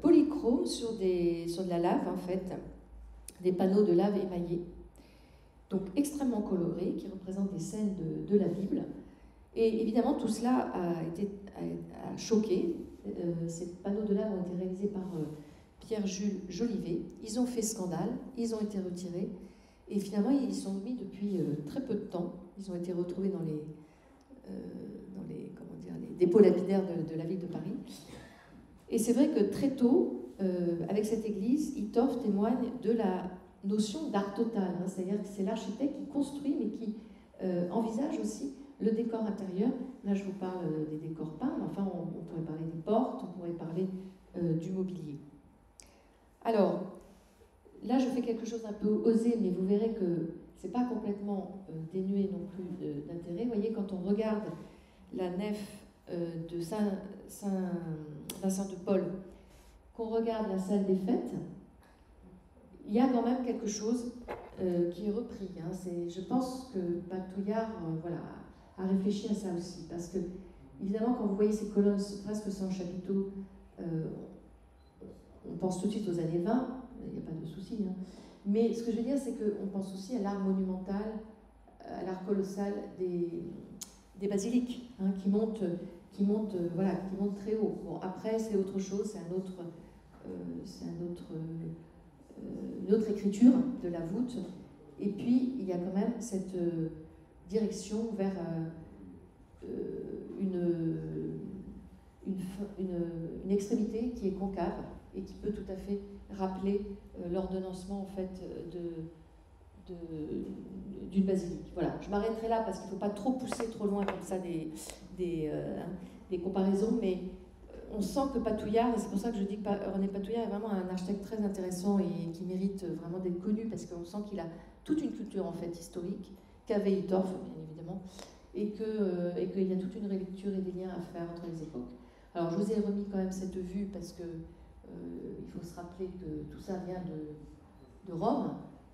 polychrome sur de la lave, en fait, des panneaux de lave émaillés, donc extrêmement colorés, qui représentent des scènes de la Bible. Et évidemment, tout cela a choqué. Ces panneaux de lave ont été réalisés par Pierre-Jules Jolivet. Ils ont fait scandale, ils ont été retirés. Et finalement, ils sont mis depuis très peu de temps. Ils ont été retrouvés dans les dépôts lapidaires de la ville de Paris. Et c'est vrai que très tôt, avec cette église, Hittorf témoigne de la notion d'art total. Hein, c'est-à-dire que c'est l'architecte qui construit, mais qui envisage aussi le décor intérieur. Là, je vous parle des décors peints, mais enfin, on pourrait parler des portes, on pourrait parler du mobilier. Alors, là, je fais quelque chose d'un peu osé, mais vous verrez que c'est pas complètement dénué non plus d'intérêt. Vous voyez, quand on regarde la nef de Saint-Vincent de Paul, qu'on regarde la salle des fêtes, il y a quand même quelque chose qui est repris. Hein. Je pense que Patouillard a réfléchi à ça aussi, parce que, évidemment, quand vous voyez ces colonnes presque sans chapiteaux, on pense tout de suite aux années 20, il n'y a pas de souci. Hein. Mais ce que je veux dire, c'est qu'on pense aussi à l'art monumental, à l'art colossal des basiliques, hein, qui montent très haut. Bon, après, c'est autre chose, une autre écriture de la voûte. Et puis, il y a quand même cette direction vers une extrémité qui est concave et qui peut tout à fait rappeler l'ordonnancement en fait d'une basilique. Voilà, je m'arrêterai là parce qu'il ne faut pas trop pousser trop loin comme ça des comparaisons, mais on sent que Patouillard, et c'est pour ça que je dis que René Patouillard est vraiment un architecte très intéressant et qui mérite vraiment d'être connu, parce qu'on sent qu'il a toute une culture en fait historique, qu'avait Hittorf bien évidemment, et qu'il y a toute une relecture et des liens à faire entre les époques. Alors je vous ai remis quand même cette vue parce que il faut se rappeler que tout ça vient de Rome.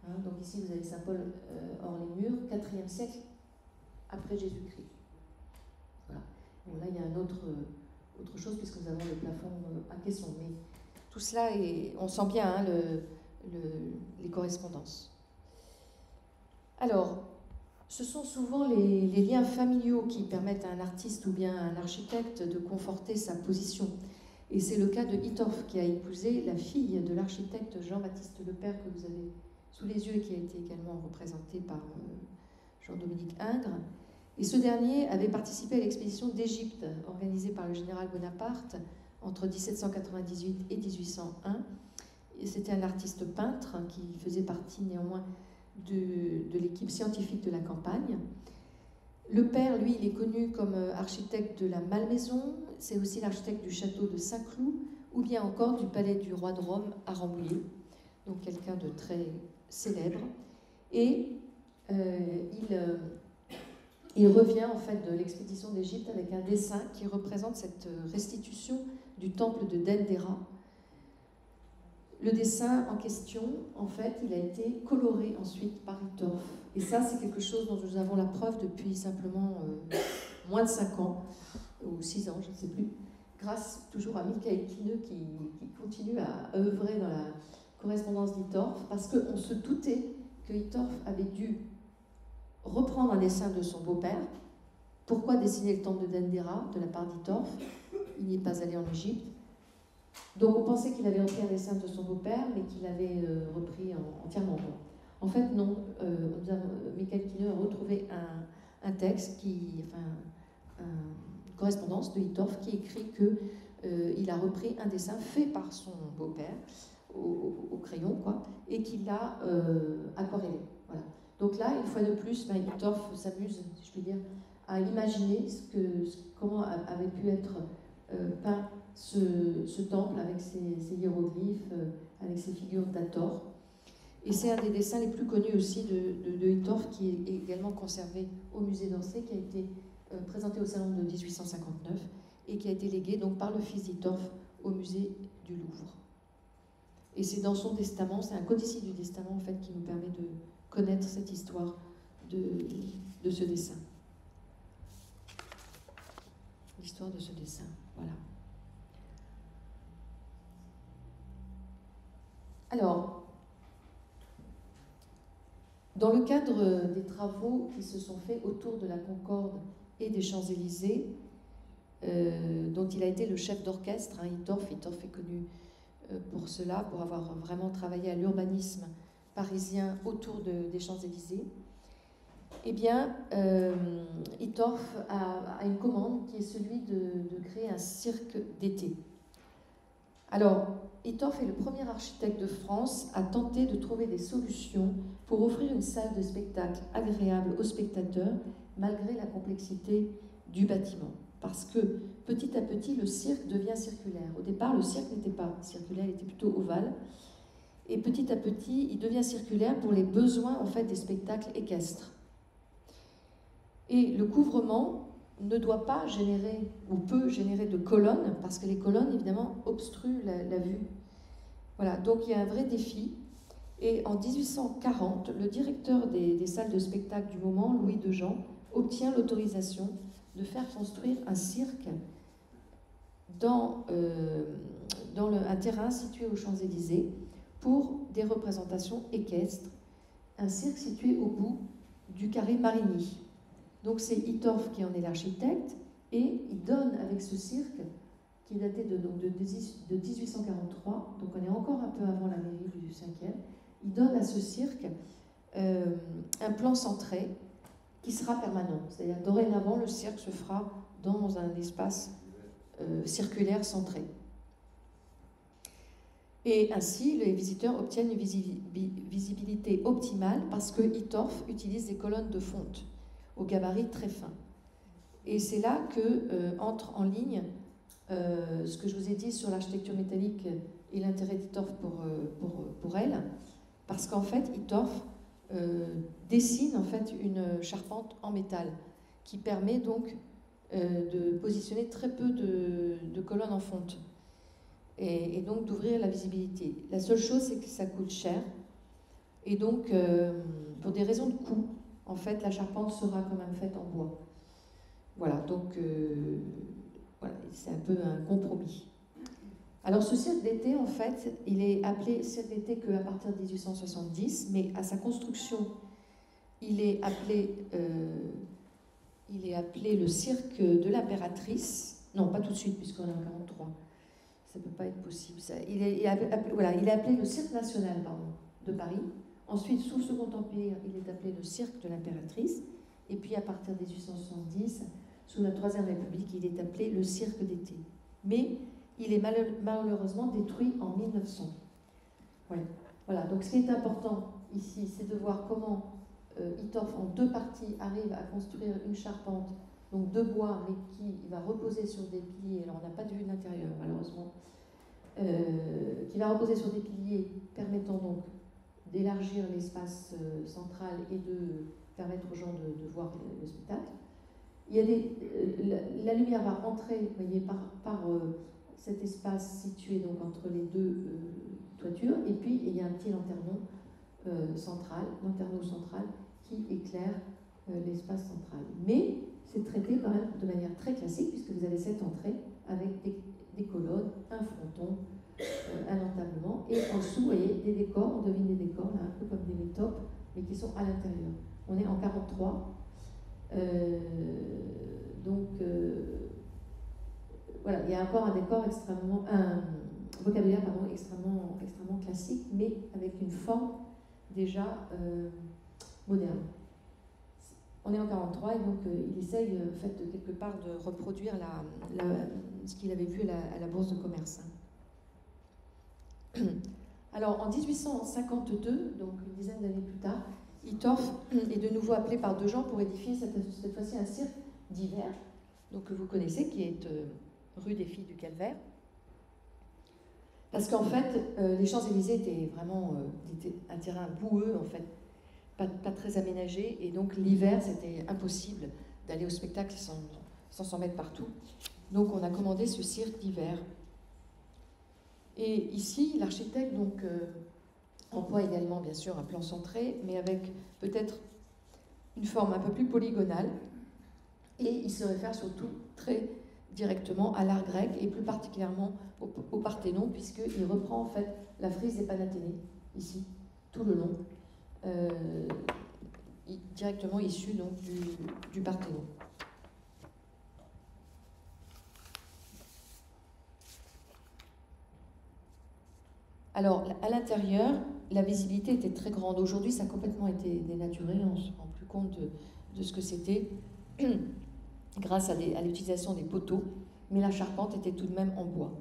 Hein, donc ici vous avez Saint-Paul hors les murs, 4e siècle après Jésus-Christ. Voilà. Bon, là il y a autre chose puisque nous avons le plafond à caisson. Mais tout cela, on sent bien hein, les correspondances. Alors, ce sont souvent les liens familiaux qui permettent à un artiste ou bien à un architecte de conforter sa position. Et c'est le cas de Hittorf qui a épousé la fille de l'architecte Jean-Baptiste Lepère que vous avez sous les yeux et qui a été également représenté par Jean-Dominique Ingres. Et ce dernier avait participé à l'expédition d'Égypte organisée par le général Bonaparte entre 1798 et 1801. Et c'était un artiste peintre qui faisait partie néanmoins de l'équipe scientifique de la campagne. Le père, lui, il est connu comme architecte de la Malmaison, c'est aussi l'architecte du château de Saint-Cloud, ou bien encore du palais du roi de Rome à Rambouillet, donc quelqu'un de très célèbre. Et il revient en fait de l'expédition d'Égypte avec un dessin qui représente cette restitution du temple de Dendera. Le dessin en question, en fait, il a été coloré ensuite par Hittorf. Et ça, c'est quelque chose dont nous avons la preuve depuis simplement moins de 5 ans, ou 6 ans, je ne sais plus, grâce toujours à Michael Quineux qui continue à œuvrer dans la correspondance d'Hittorf, parce qu'on se doutait que Hittorf avait dû reprendre un dessin de son beau-père. Pourquoi dessiner le temple de Dendera de la part d'Hittorf? Il n'y est pas allé en Égypte. Donc on pensait qu'il avait repris un dessin de son beau-père, mais qu'il avait repris entièrement. En fait, non. Michael Quineux a retrouvé un texte, une correspondance de Hittorf qui écrit qu'il a repris un dessin fait par son beau-père au crayon, quoi, et qu'il l'a aquarellé. Voilà. Donc là, une fois de plus, Hittorf s'amuse, si je puis dire, à imaginer comment avait pu être peint ce temple avec ses hiéroglyphes, avec ses figures d'Hathor. Et c'est un des dessins les plus connus aussi de Hittorf, qui est également conservé au musée d'Orsay, qui a été présenté au salon de 1859 et qui a été légué donc par le fils d'Hittorf au musée du Louvre. Et c'est dans son testament, c'est un codice du testament en fait qui nous permet de connaître cette histoire de ce dessin. L'histoire de ce dessin, voilà. Alors, dans le cadre des travaux qui se sont faits autour de la Concorde et des Champs-Élysées, dont il a été le chef d'orchestre, Hittorf est connu pour cela, pour avoir vraiment travaillé à l'urbanisme parisien autour des Champs-Élysées, eh bien, Hittorf a une commande qui est celui de créer un cirque d'été. Alors, Hittorf est le premier architecte de France à tenter de trouver des solutions pour offrir une salle de spectacle agréable aux spectateurs, malgré la complexité du bâtiment. Parce que, petit à petit, le cirque devient circulaire. Au départ, le cirque n'était pas circulaire, il était plutôt ovale. Et petit à petit, il devient circulaire pour les besoins, en fait, des spectacles équestres. Et le couvrement ne doit pas générer, ou peut générer de colonnes, parce que les colonnes, évidemment, obstruent la vue. Voilà, donc il y a un vrai défi. Et en 1840, le directeur des salles de spectacle du moment, Louis Dejean, obtient l'autorisation de faire construire un cirque dans un terrain situé aux Champs-Élysées pour des représentations équestres, un cirque situé au bout du carré Marigny. Donc c'est Hittorf qui en est l'architecte, et il donne avec ce cirque, qui est daté de 1843, donc on est encore un peu avant la mairie du 5e, il donne à ce cirque un plan centré qui sera permanent. C'est-à-dire dorénavant, le cirque se fera dans un espace circulaire centré. Et ainsi, les visiteurs obtiennent une visibilité optimale parce que Hittorf utilise des colonnes de fonte au gabarit très fin. Et c'est là que entre en ligne ce que je vous ai dit sur l'architecture métallique et l'intérêt d'Hittorf pour elle, parce qu'en fait, Hittorf dessine en fait une charpente en métal qui permet donc de positionner très peu de colonnes en fonte et donc d'ouvrir la visibilité. La seule chose, c'est que ça coûte cher, et donc pour des raisons de coût, en fait, la charpente sera quand même faite en bois. Voilà, donc voilà, c'est un peu un compromis. Alors ce cirque d'été, en fait, il est appelé cirque d'été qu'à partir de 1870, mais à sa construction, il est appelé le cirque de l'impératrice. Non, pas tout de suite, puisqu'on est en 43. Ça ne peut pas être possible. Ça. Il est appelé le cirque national, de Paris. Ensuite, sous le Second Empire, il est appelé le cirque de l'impératrice. Et puis, à partir de 1870, sous la Troisième République, il est appelé le cirque d'été. Mais il est malheureusement détruit en 1900. Ouais. Voilà, donc ce qui est important ici, c'est de voir comment Hittorf, en deux parties, arrive à construire une charpente, donc de bois, mais qui va reposer sur des piliers. Alors, on n'a pas de vue de l'intérieur, malheureusement. Qui va reposer sur des piliers permettant donc d'élargir l'espace central et de permettre aux gens de voir le spectacle. Il y a la lumière va entrer, voyez, par cet espace situé donc entre les deux toitures, et puis il y a un petit lanterneau central qui éclaire l'espace central. Mais c'est traité quand même de manière très classique, puisque vous avez cette entrée avec des colonnes, un fronton, un entablement, et en dessous, vous voyez, des décors, on devine des décors, là, un peu comme des métopes, mais qui sont à l'intérieur. On est en 43. Voilà, il y a encore un décor un vocabulaire extrêmement classique, mais avec une forme déjà moderne. On est en 43 et donc il essaye en fait, quelque part de reproduire ce qu'il avait vu à la Bourse de commerce. Alors en 1852, donc une dizaine d'années plus tard, Hittorf est de nouveau appelé par 2 gens pour édifier cette fois-ci un cirque d'hiver, donc que vous connaissez, qui est rue des Filles du Calvaire. Parce qu'en fait, les Champs-Élysées étaient vraiment un terrain boueux, en fait, pas très aménagé, et donc l'hiver, c'était impossible d'aller au spectacle sans s'en mettre partout. Donc on a commandé ce cirque d'hiver. Et ici, l'architecte donc emploie également, bien sûr, un plan centré, mais avec peut-être une forme un peu plus polygonale, et il se réfère surtout très directement à l'art grec, et plus particulièrement au Parthénon, puisqu'il reprend en fait la frise des Panathénées, ici, tout le long, directement issu donc du Parthénon. Alors, à l'intérieur, la visibilité était très grande. Aujourd'hui, ça a complètement été dénaturé, on ne se rend plus compte de ce que c'était, grâce à l'utilisation des poteaux, mais la charpente était tout de même en bois.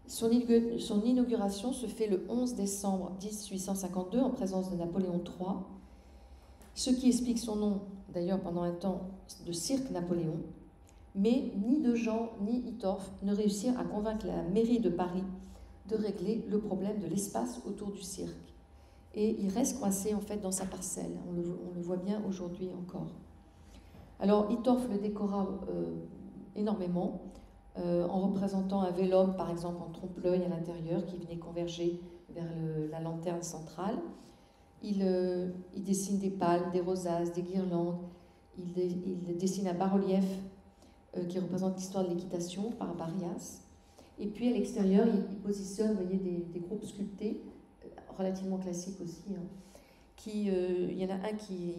Son inauguration se fait le 11 décembre 1852 en présence de Napoléon III, ce qui explique son nom, d'ailleurs pendant un temps, de cirque Napoléon, mais ni Dejean ni Hittorf ne réussirent à convaincre la mairie de Paris de régler le problème de l'espace autour du cirque. Et il reste coincé en fait dans sa parcelle, on le voit bien aujourd'hui encore. Alors Hittorf le décora énormément, en représentant un vélome, par exemple, en trompe-l'œil à l'intérieur, qui venait converger vers la lanterne centrale. Il dessine des palmes, des rosaces, des guirlandes. Il dessine un bas-relief qui représente l'histoire de l'équitation par Barrias. Et puis, à l'extérieur, il positionne, vous voyez, des groupes sculptés, relativement classiques aussi. Hein, il y en a un qui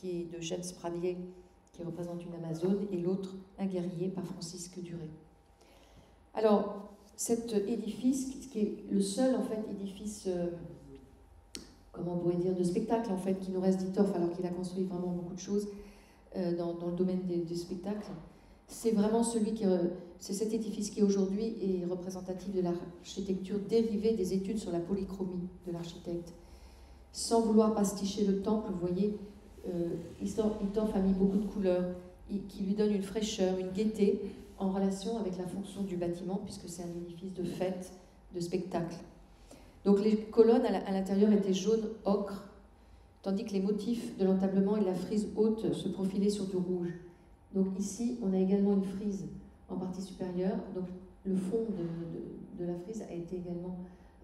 est de James Pradier, qui représente une Amazone, et l'autre, un guerrier par Francisque Duret. Alors, cet édifice, qui est le seul en fait édifice, comment on pourrait dire, de spectacle en fait, qui nous reste d'Hittorf, alors qu'il a construit vraiment beaucoup de choses dans le domaine des spectacles, c'est vraiment c'est cet édifice qui aujourd'hui est représentatif de l'architecture dérivée des études sur la polychromie de l'architecte. Sans vouloir pasticher le temple, vous voyez, Hittorf a mis beaucoup de couleurs qui lui donnent une fraîcheur, une gaieté, en relation avec la fonction du bâtiment, puisque c'est un édifice de fête, de spectacle. Donc les colonnes à l'intérieur étaient jaune ocre, tandis que les motifs de l'entablement et de la frise haute se profilaient sur du rouge. Donc ici, on a également une frise en partie supérieure, donc le fond de la frise a été également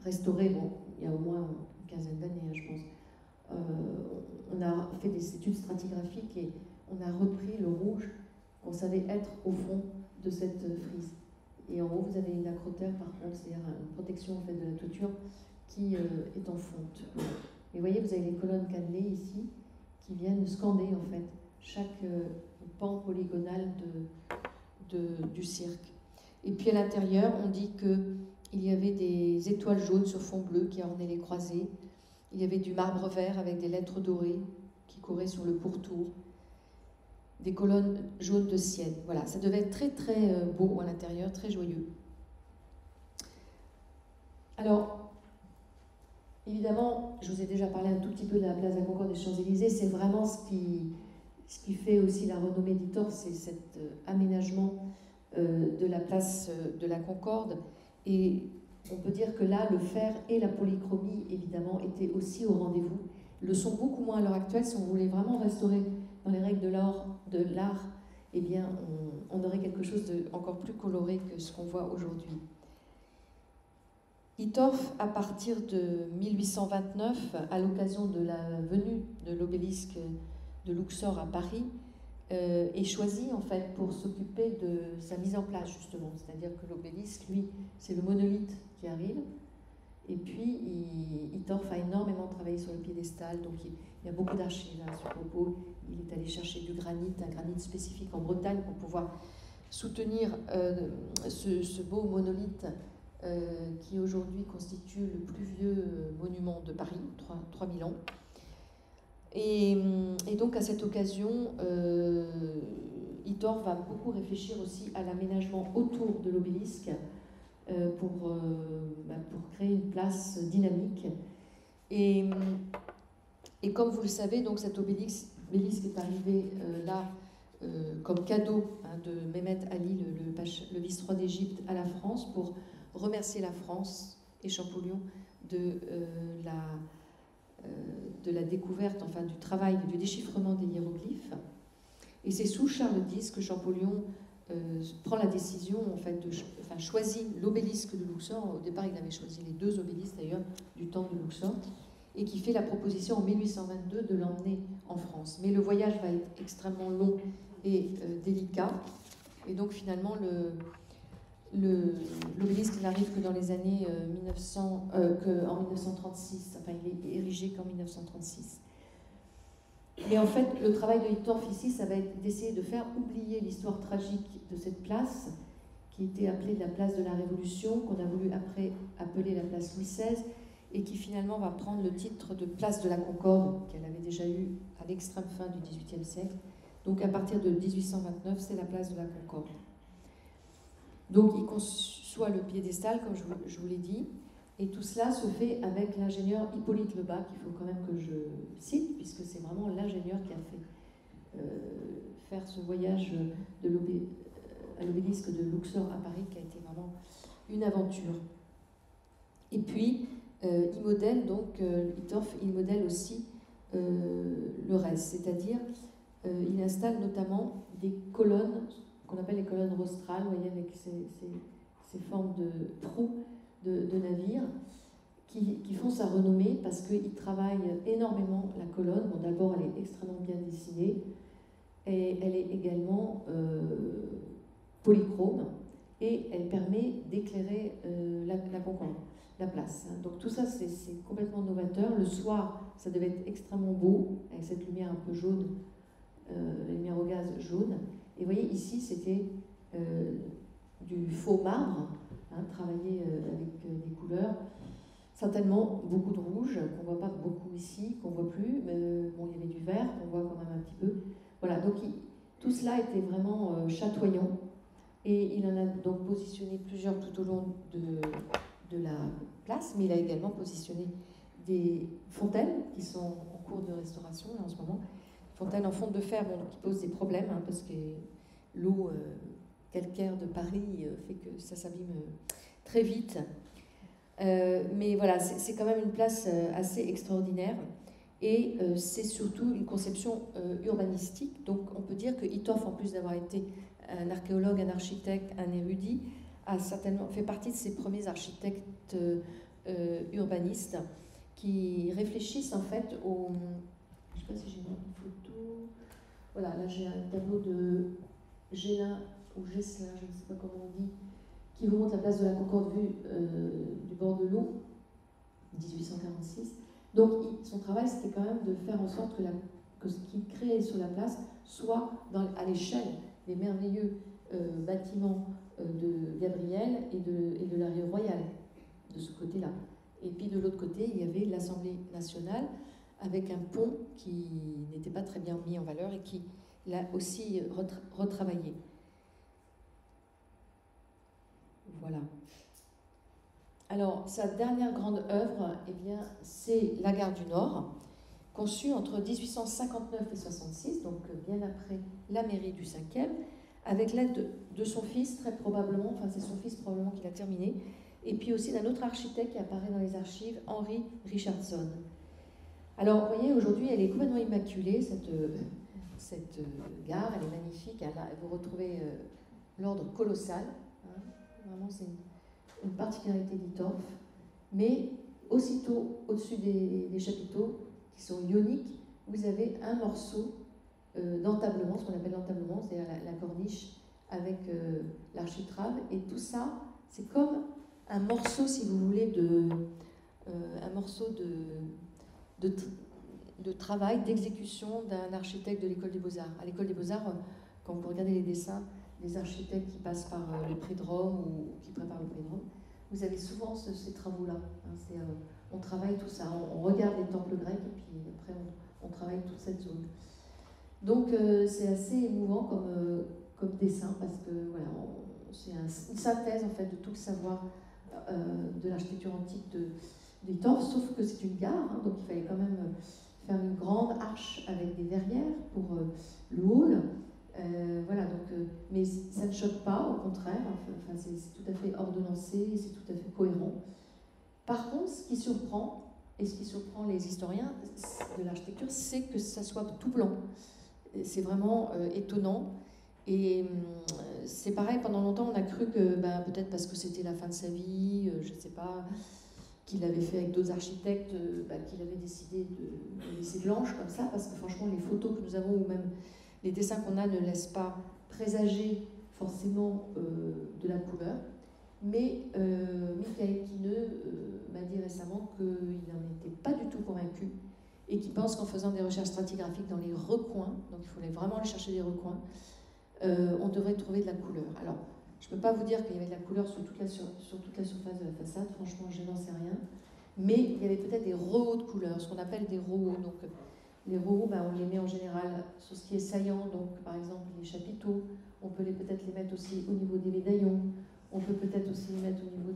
restauré, bon, il y a au moins une quinzaine d'années, hein, je pense. On a fait des études stratigraphiques et on a repris le rouge qu'on savait être au fond de cette frise. Et en haut, vous avez une acrotère, par contre, c'est-à-dire une protection en fait, de la toiture qui est en fonte. Et vous voyez, vous avez les colonnes cannelées ici qui viennent scander en fait chaque pan polygonal du cirque. Et puis à l'intérieur, on dit qu'il y avait des étoiles jaunes sur fond bleu qui ornaient les croisées. Il y avait du marbre vert avec des lettres dorées qui couraient sur le pourtour. Des colonnes jaunes de Sienne. Voilà, ça devait être très très beau à l'intérieur, très joyeux. Alors, évidemment, je vous ai déjà parlé un tout petit peu de la place de la Concorde des Champs-Élysées, c'est vraiment ce qui fait aussi la renommée d'Hittorf, c'est cet aménagement de la place de la Concorde. Et on peut dire que là, le fer et la polychromie, évidemment, étaient aussi au rendez-vous. Ils le sont beaucoup moins à l'heure actuelle. Si on voulait vraiment restaurer dans les règles de l'art, eh bien, on aurait quelque chose d'encore plus coloré que ce qu'on voit aujourd'hui. Hittorf, à partir de 1829, à l'occasion de la venue de l'obélisque de Luxor à Paris, est choisi en fait pour s'occuper de sa mise en place justement. C'est-à-dire que l'obélisque, lui, c'est le monolithe qui arrive. Et puis, Hittorf a énormément travaillé sur le piédestal, donc il y a beaucoup d'archives à ce propos. Il est allé chercher du granit, un granit spécifique en Bretagne pour pouvoir soutenir ce beau monolithe qui aujourd'hui constitue le plus vieux monument de Paris, 3000 ans. Et donc à cette occasion, Hittorf va beaucoup réfléchir aussi à l'aménagement autour de l'obélisque pour créer une place dynamique. Et comme vous le savez, donc cet obélisque est arrivé là comme cadeau de Mehmet Ali, le vice-roi d'Égypte, à la France, pour remercier la France et Champollion de la découverte, enfin du travail, du déchiffrement des hiéroglyphes. Et c'est sous Charles X que Champollion prend la décision, en fait, choisit l'obélisque de Luxor. Au départ, il avait choisi les 2 obélisques, d'ailleurs, du temple de Luxor, et qui fait la proposition en 1822 de l'emmener en France. Mais le voyage va être extrêmement long et délicat, et donc finalement, l'obélisque n'arrive que dans les années en 1936, enfin il est érigé qu'en 1936. Mais en fait, le travail de Hittorf ici, ça va être d'essayer de faire oublier l'histoire tragique de cette place, qui était appelée la place de la Révolution, qu'on a voulu après appeler la place Louis XVI, et qui finalement va prendre le titre de place de la Concorde, qu'elle avait déjà eu à l'extrême fin du XVIIIe siècle. Donc à partir de 1829, c'est la place de la Concorde. Donc il conçoit le piédestal, comme je vous l'ai dit, et tout cela se fait avec l'ingénieur Hippolyte Lebas, qu'il faut quand même que je cite, puisque c'est vraiment l'ingénieur qui a fait faire ce voyage à l'obélisque de Luxor à Paris, qui a été vraiment une aventure. Et puis, il modèle, donc, Hittorf, il modèle aussi le reste, c'est-à-dire il installe notamment des colonnes, qu'on appelle les colonnes rostrales, vous voyez, avec ces formes de trous de navires, qui font sa renommée parce qu'il travaille énormément la colonne. Bon, d'abord, elle est extrêmement bien dessinée, et elle est également polychrome, et elle permet d'éclairer la Concorde, la place. Donc tout ça, c'est complètement novateur. Le soir, ça devait être extrêmement beau, avec cette lumière un peu jaune, la lumière au gaz jaune. Et vous voyez, ici, c'était du faux marbre, travaillé avec des couleurs, certainement beaucoup de rouge, qu'on ne voit pas beaucoup ici, qu'on ne voit plus, mais bon, il y avait du vert, qu'on voit quand même un petit peu. Voilà, donc tout cela était vraiment chatoyant, et il en a donc positionné plusieurs tout au long de la place, mais il a également positionné des fontaines qui sont en cours de restauration là, en ce moment. Fontaines en fonte de fer, bon, qui posent des problèmes, parce que l'eau calcaire de Paris fait que ça s'abîme très vite. Mais voilà, c'est quand même une place assez extraordinaire, et c'est surtout une conception urbanistique. Donc on peut dire que Hittorf, en plus d'avoir été un archéologue, un architecte, un érudit, a certainement fait partie de ces premiers architectes urbanistes qui réfléchissent en fait au... Je ne sais pas si j'ai une photo... Voilà, là j'ai un tableau de Gélin ou Gesselin, je ne sais pas comment on dit, qui vous montre la place de la Concorde vue du bord de l'eau, 1846. Donc son travail, c'était quand même de faire en sorte que ce qu'il créait sur la place soit à l'échelle des merveilleux bâtiments de Gabriel et de la rue Royale, de ce côté-là. Et puis de l'autre côté, il y avait l'Assemblée nationale, avec un pont qui n'était pas très bien mis en valeur et qui l'a aussi retravaillé. Voilà. Alors, sa dernière grande œuvre, eh bien, c'est la gare du Nord, conçue entre 1859 et 66, donc bien après la mairie du 5e, avec l'aide de son fils, très probablement, enfin c'est son fils probablement qui l'a terminé, et puis aussi d'un autre architecte qui apparaît dans les archives, Henry Richardson. Alors, vous voyez, aujourd'hui, elle est complètement immaculée, cette gare, elle est magnifique, vous retrouvez l'ordre colossal, vraiment c'est une particularité d'Hittorf, mais aussitôt au-dessus des chapiteaux, qui sont ioniques, vous avez un morceau d'entablement, ce qu'on appelle l'entablement, c'est-à-dire la corniche avec l'architrave, et tout ça, c'est comme un morceau, si vous voulez, un morceau de travail, d'exécution d'un architecte de l'école des Beaux-Arts. À l'école des Beaux-Arts, quand vous regardez les dessins des architectes qui passent par le prix de Rome ou qui préparent le prix de Rome, vous avez souvent ces travaux-là. On travaille tout ça, on regarde les temples grecs et puis après on travaille toute cette zone. Donc c'est assez émouvant comme dessin parce que voilà, c'est une synthèse en fait de tout le savoir de l'architecture antique d'Hittorf, sauf que c'est une gare, hein, donc il fallait quand même faire une grande arche avec des verrières pour le hall. Voilà, donc, mais ça ne choque pas, au contraire, enfin, c'est tout à fait ordonnancé, c'est tout à fait cohérent. Par contre, ce qui surprend, et ce qui surprend les historiens de l'architecture, c'est que ça soit tout blanc. C'est vraiment étonnant. Et c'est pareil, pendant longtemps, on a cru que, peut-être parce que c'était la fin de sa vie, je ne sais pas, qu'il avait fait avec d'autres architectes, qu'il avait décidé de laisser blanche comme ça, parce que franchement, les photos que nous avons, ou même les dessins qu'on a, ne laissent pas présager forcément de la couleur. Mais Michael Quineux m'a dit récemment qu'il n'en était pas du tout convaincu et qu'il pense qu'en faisant des recherches stratigraphiques dans les recoins, donc il fallait vraiment aller chercher des recoins, on devrait trouver de la couleur. Alors, je ne peux pas vous dire qu'il y avait de la couleur sur toute la surface de la façade, franchement, je n'en sais rien. Mais il y avait peut-être des rehauts de couleurs, ce qu'on appelle des rehauts. Donc, les rehauts, on les met en général sur ce qui est saillant, donc par exemple les chapiteaux. On peut peut-être les mettre aussi au niveau des médaillons. On peut peut-être aussi les mettre au niveau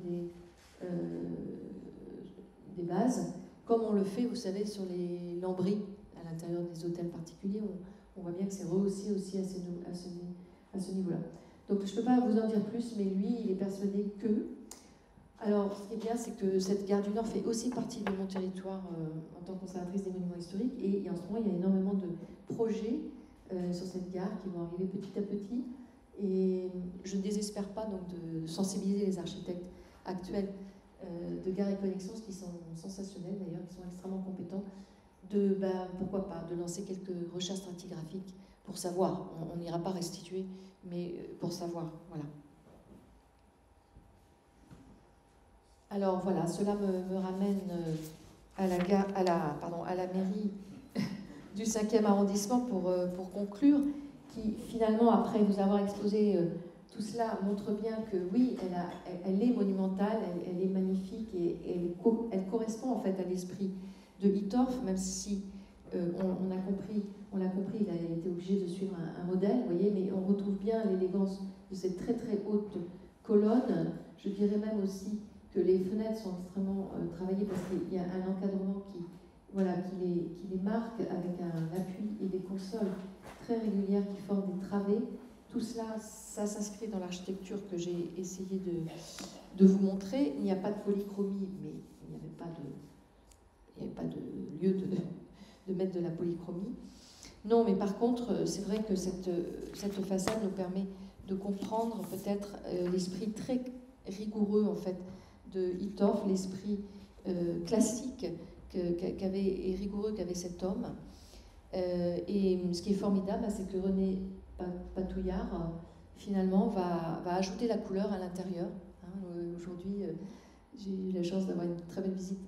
des bases, comme on le fait, vous savez, sur les lambris à l'intérieur des hôtels particuliers. On voit bien que c'est rehaussé aussi à ce niveau-là. Donc je ne peux pas vous en dire plus, mais lui, il est persuadé que... Alors, ce qui est bien, c'est que cette gare du Nord fait aussi partie de mon territoire en tant que conservatrice des monuments historiques, et en ce moment, il y a énormément de projets sur cette gare qui vont arriver petit à petit, et je ne désespère pas donc de sensibiliser les architectes actuels de Gare et Connexions, qui sont sensationnels d'ailleurs, qui sont extrêmement compétents, pourquoi pas, de lancer quelques recherches stratigraphiques pour savoir. On n'ira pas restituer, mais pour savoir, voilà. Alors voilà, cela me ramène à la mairie du 5e arrondissement pour conclure, qui finalement, après vous avoir exposé tout cela, montre bien que oui, elle est monumentale, elle est magnifique et elle correspond en fait à l'esprit de Hittorf, même si on l'a compris, il a été obligé de suivre un modèle, vous voyez, mais on retrouve bien l'élégance de cette très très haute colonne. Je dirais même aussi que les fenêtres sont extrêmement travaillées parce qu'il y a un encadrement qui les marque avec un appui et des consoles très régulières qui forment des travées. Tout cela, ça s'inscrit dans l'architecture que j'ai essayé de vous montrer. Il n'y a pas de polychromie, mais il n'y avait pas de lieu de mettre de la polychromie. Non, mais par contre, c'est vrai que cette façade nous permet de comprendre peut-être l'esprit très rigoureux en fait de Hittorf, l'esprit classique et rigoureux qu'avait cet homme. Et ce qui est formidable, c'est que René Patouillard finalement va ajouter la couleur à l'intérieur. Aujourd'hui, j'ai eu la chance d'avoir une très belle visite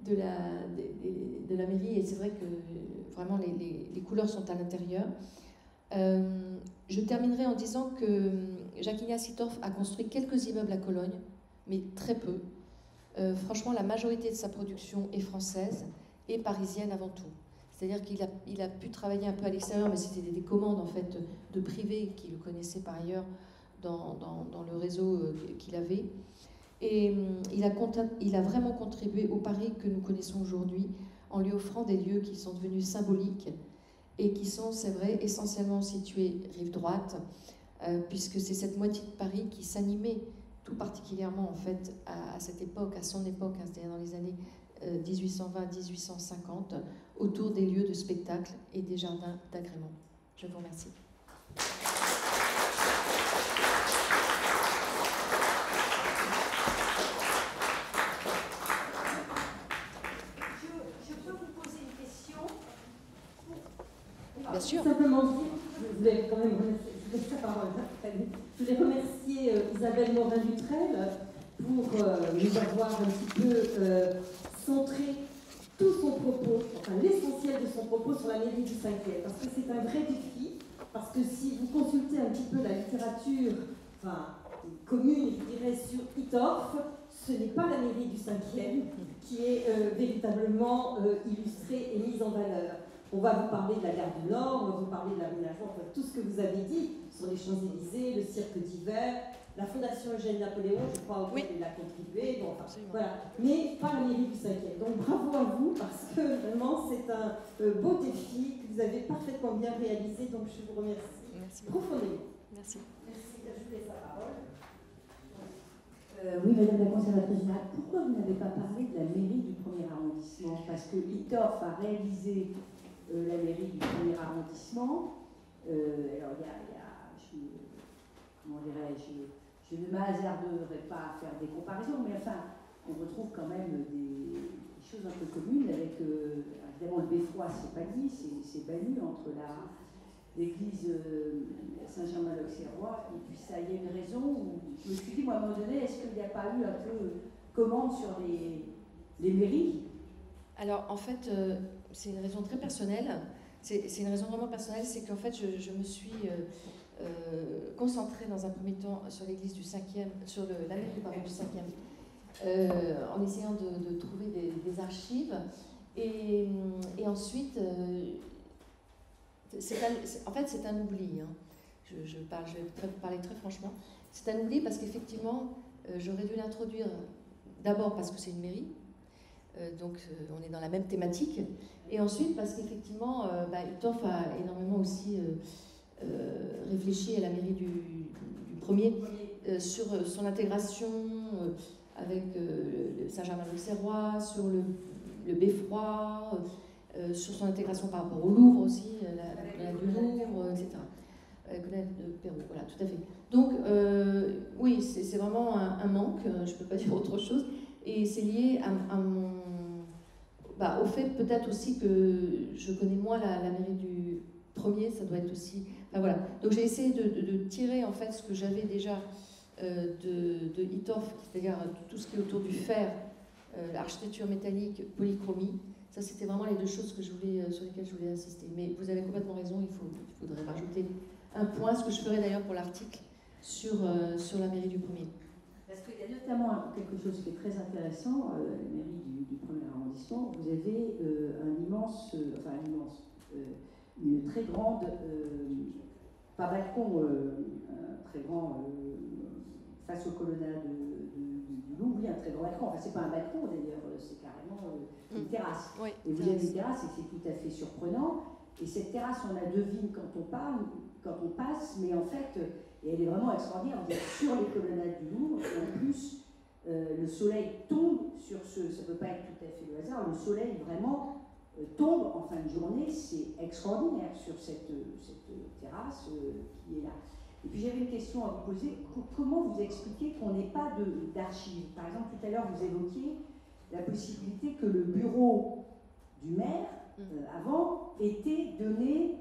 de la mairie, et c'est vrai que vraiment les couleurs sont à l'intérieur. Je terminerai en disant que Jacques-Ignace Hittorf a construit quelques immeubles à Cologne, mais très peu. Franchement, la majorité de sa production est française et parisienne avant tout. C'est-à-dire qu'il a pu travailler un peu à l'extérieur, mais c'était des commandes en fait de privés qui le connaissaient par ailleurs dans le réseau qu'il avait. Et il a vraiment contribué au Paris que nous connaissons aujourd'hui en lui offrant des lieux qui sont devenus symboliques et qui sont, c'est vrai, essentiellement situés rive droite, puisque c'est cette moitié de Paris qui s'animait tout particulièrement en fait à cette époque, à son époque, c'est-à-dire dans les années 1820-1850, autour des lieux de spectacle et des jardins d'agrément. Je vous remercie. Je peux vous poser une question? Bien sûr. Simplement dire, je voulais quand même remercier Isabelle Morin-Dutrel pour nous avoir un petit peu centré tout son propos, enfin l'essentiel de son propos sur la mairie du 5e, parce que c'est un vrai défi, parce que si vous consultez un petit peu la littérature commune, je dirais, sur Hittorf, ce n'est pas la mairie du 5e qui est véritablement illustrée et mise en valeur. On va vous parler de la gare du Nord, on va vous parler de l'aménagement, enfin, tout ce que vous avez dit sur les Champs-Élysées, le cirque d'hiver, la Fondation Eugène Napoléon, je crois auquel il a contribué, bon, enfin, voilà. Mais pas la mairie du 5e. Donc bravo à vous, parce que vraiment c'est un beau défi que vous avez parfaitement bien réalisé, donc je vous remercie. Merci Profondément. Merci. Merci, je vous laisse la parole. Oui, Madame la conservatrice générale, pourquoi vous n'avez pas parlé de la mairie du 1er arrondissement? Parce que ITOF a réalisé la mairie du 1er arrondissement. Alors, comment dirais-je, je ne m'hasarderai pas à faire des comparaisons, mais enfin, on retrouve quand même des choses un peu communes avec, évidemment, le beffroi, c'est pas dit, c'est banni entre l'église Saint-Germain-l'Auxerrois, et puis ça, il y a une raison où je me suis dit, moi, à un moment donné, est-ce qu'il n'y a pas eu un peu commande sur les mairies? Alors, en fait, c'est une raison très personnelle. C'est une raison vraiment personnelle, c'est qu'en fait, je me suis concentrée dans un premier temps sur l'église du 5e, sur la mairie du 5e, en essayant de trouver des archives. Et ensuite, en fait, c'est un oubli. Hein. Je vais parler très franchement. C'est un oubli parce qu'effectivement, j'aurais dû l'introduire d'abord parce que c'est une mairie. Donc on est dans la même thématique, et ensuite parce qu'effectivement ITOF a énormément aussi réfléchi à la mairie du 1er sur son intégration avec Saint-Germain-l'Auxerrois, sur le beffroi, sur son intégration par rapport au Louvre aussi, la du Louvre, etc. Grenade de Pérou, voilà, tout à fait. Donc oui, c'est vraiment un manque, je ne peux pas dire autre chose. Et c'est lié au fait peut-être aussi que je connais moins la mairie du 1er, ça doit être aussi... Enfin, voilà. Donc j'ai essayé de tirer en fait ce que j'avais déjà de ITOF, c'est-à-dire tout ce qui est autour du fer, l'architecture métallique, polychromie. Ça c'était vraiment les deux choses que sur lesquelles je voulais insister. Mais vous avez complètement raison, il faudrait rajouter un point, ce que je ferai d'ailleurs pour l'article sur la mairie du 1er. Parce qu'il y a notamment quelque chose qui est très intéressant, la mairie du 1er arrondissement, vous avez une très grande, pas balcon, un très grand, face aux colonnades du Louvre, oui, un très grand balcon. Enfin, c'est pas un balcon d'ailleurs, c'est carrément une terrasse. Oui, et vous avez une terrasse et c'est tout à fait surprenant. Et cette terrasse, on la devine quand on passe, mais en fait, et elle est vraiment extraordinaire, vous êtes sur les colonnades du Louvre, et en plus, le soleil tombe sur ça ne peut pas être tout à fait le hasard, le soleil vraiment tombe en fin de journée, c'est extraordinaire sur cette terrasse qui est là. Et puis j'avais une question à vous poser, comment vous expliquez qu'on n'ait pas d'archives? Par exemple, tout à l'heure, vous évoquiez la possibilité que le bureau du maire, avant, était donné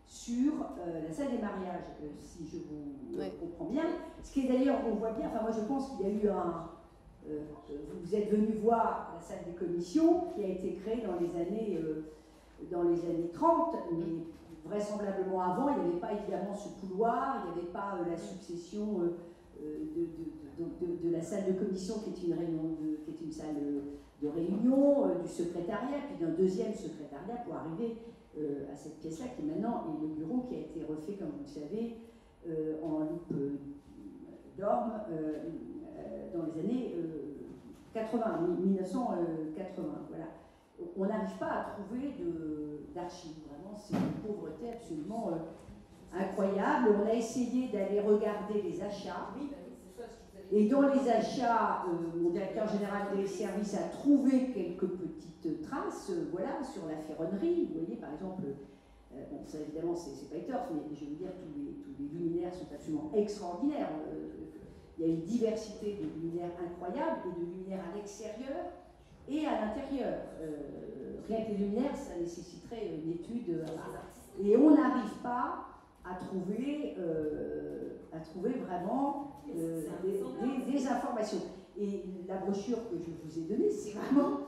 sur la salle des mariages, si je vous comprends bien. Ce qui est d'ailleurs, on voit bien, enfin moi je pense qu'il y a eu vous êtes venu voir la salle des commissions qui a été créée dans les années 30, mais vraisemblablement avant, il n'y avait pas évidemment ce couloir, il n'y avait pas la succession de la salle de commission qui est une salle de réunion, du secrétariat, puis d'un deuxième secrétariat pour arriver à cette pièce-là qui maintenant est le bureau qui a été refait, comme vous le savez, en loupe d'orme dans les années 1980. Voilà. On n'arrive pas à trouver d'archives, vraiment, c'est une pauvreté absolument incroyable. On a essayé d'aller regarder les achats. Et dans les achats, mon directeur général des services a trouvé quelques petites traces, voilà, sur la ferronnerie. Vous voyez, par exemple, bon, ça évidemment, c'est pas étoffe, mais je veux dire, tous les luminaires sont absolument extraordinaires. Il y a une diversité de luminaires incroyables et de luminaires à l'extérieur et à l'intérieur. Rien que les luminaires, ça nécessiterait une étude. Et on n'arrive pas à trouver vraiment des informations. Et la brochure que je vous ai donnée, c'est vraiment,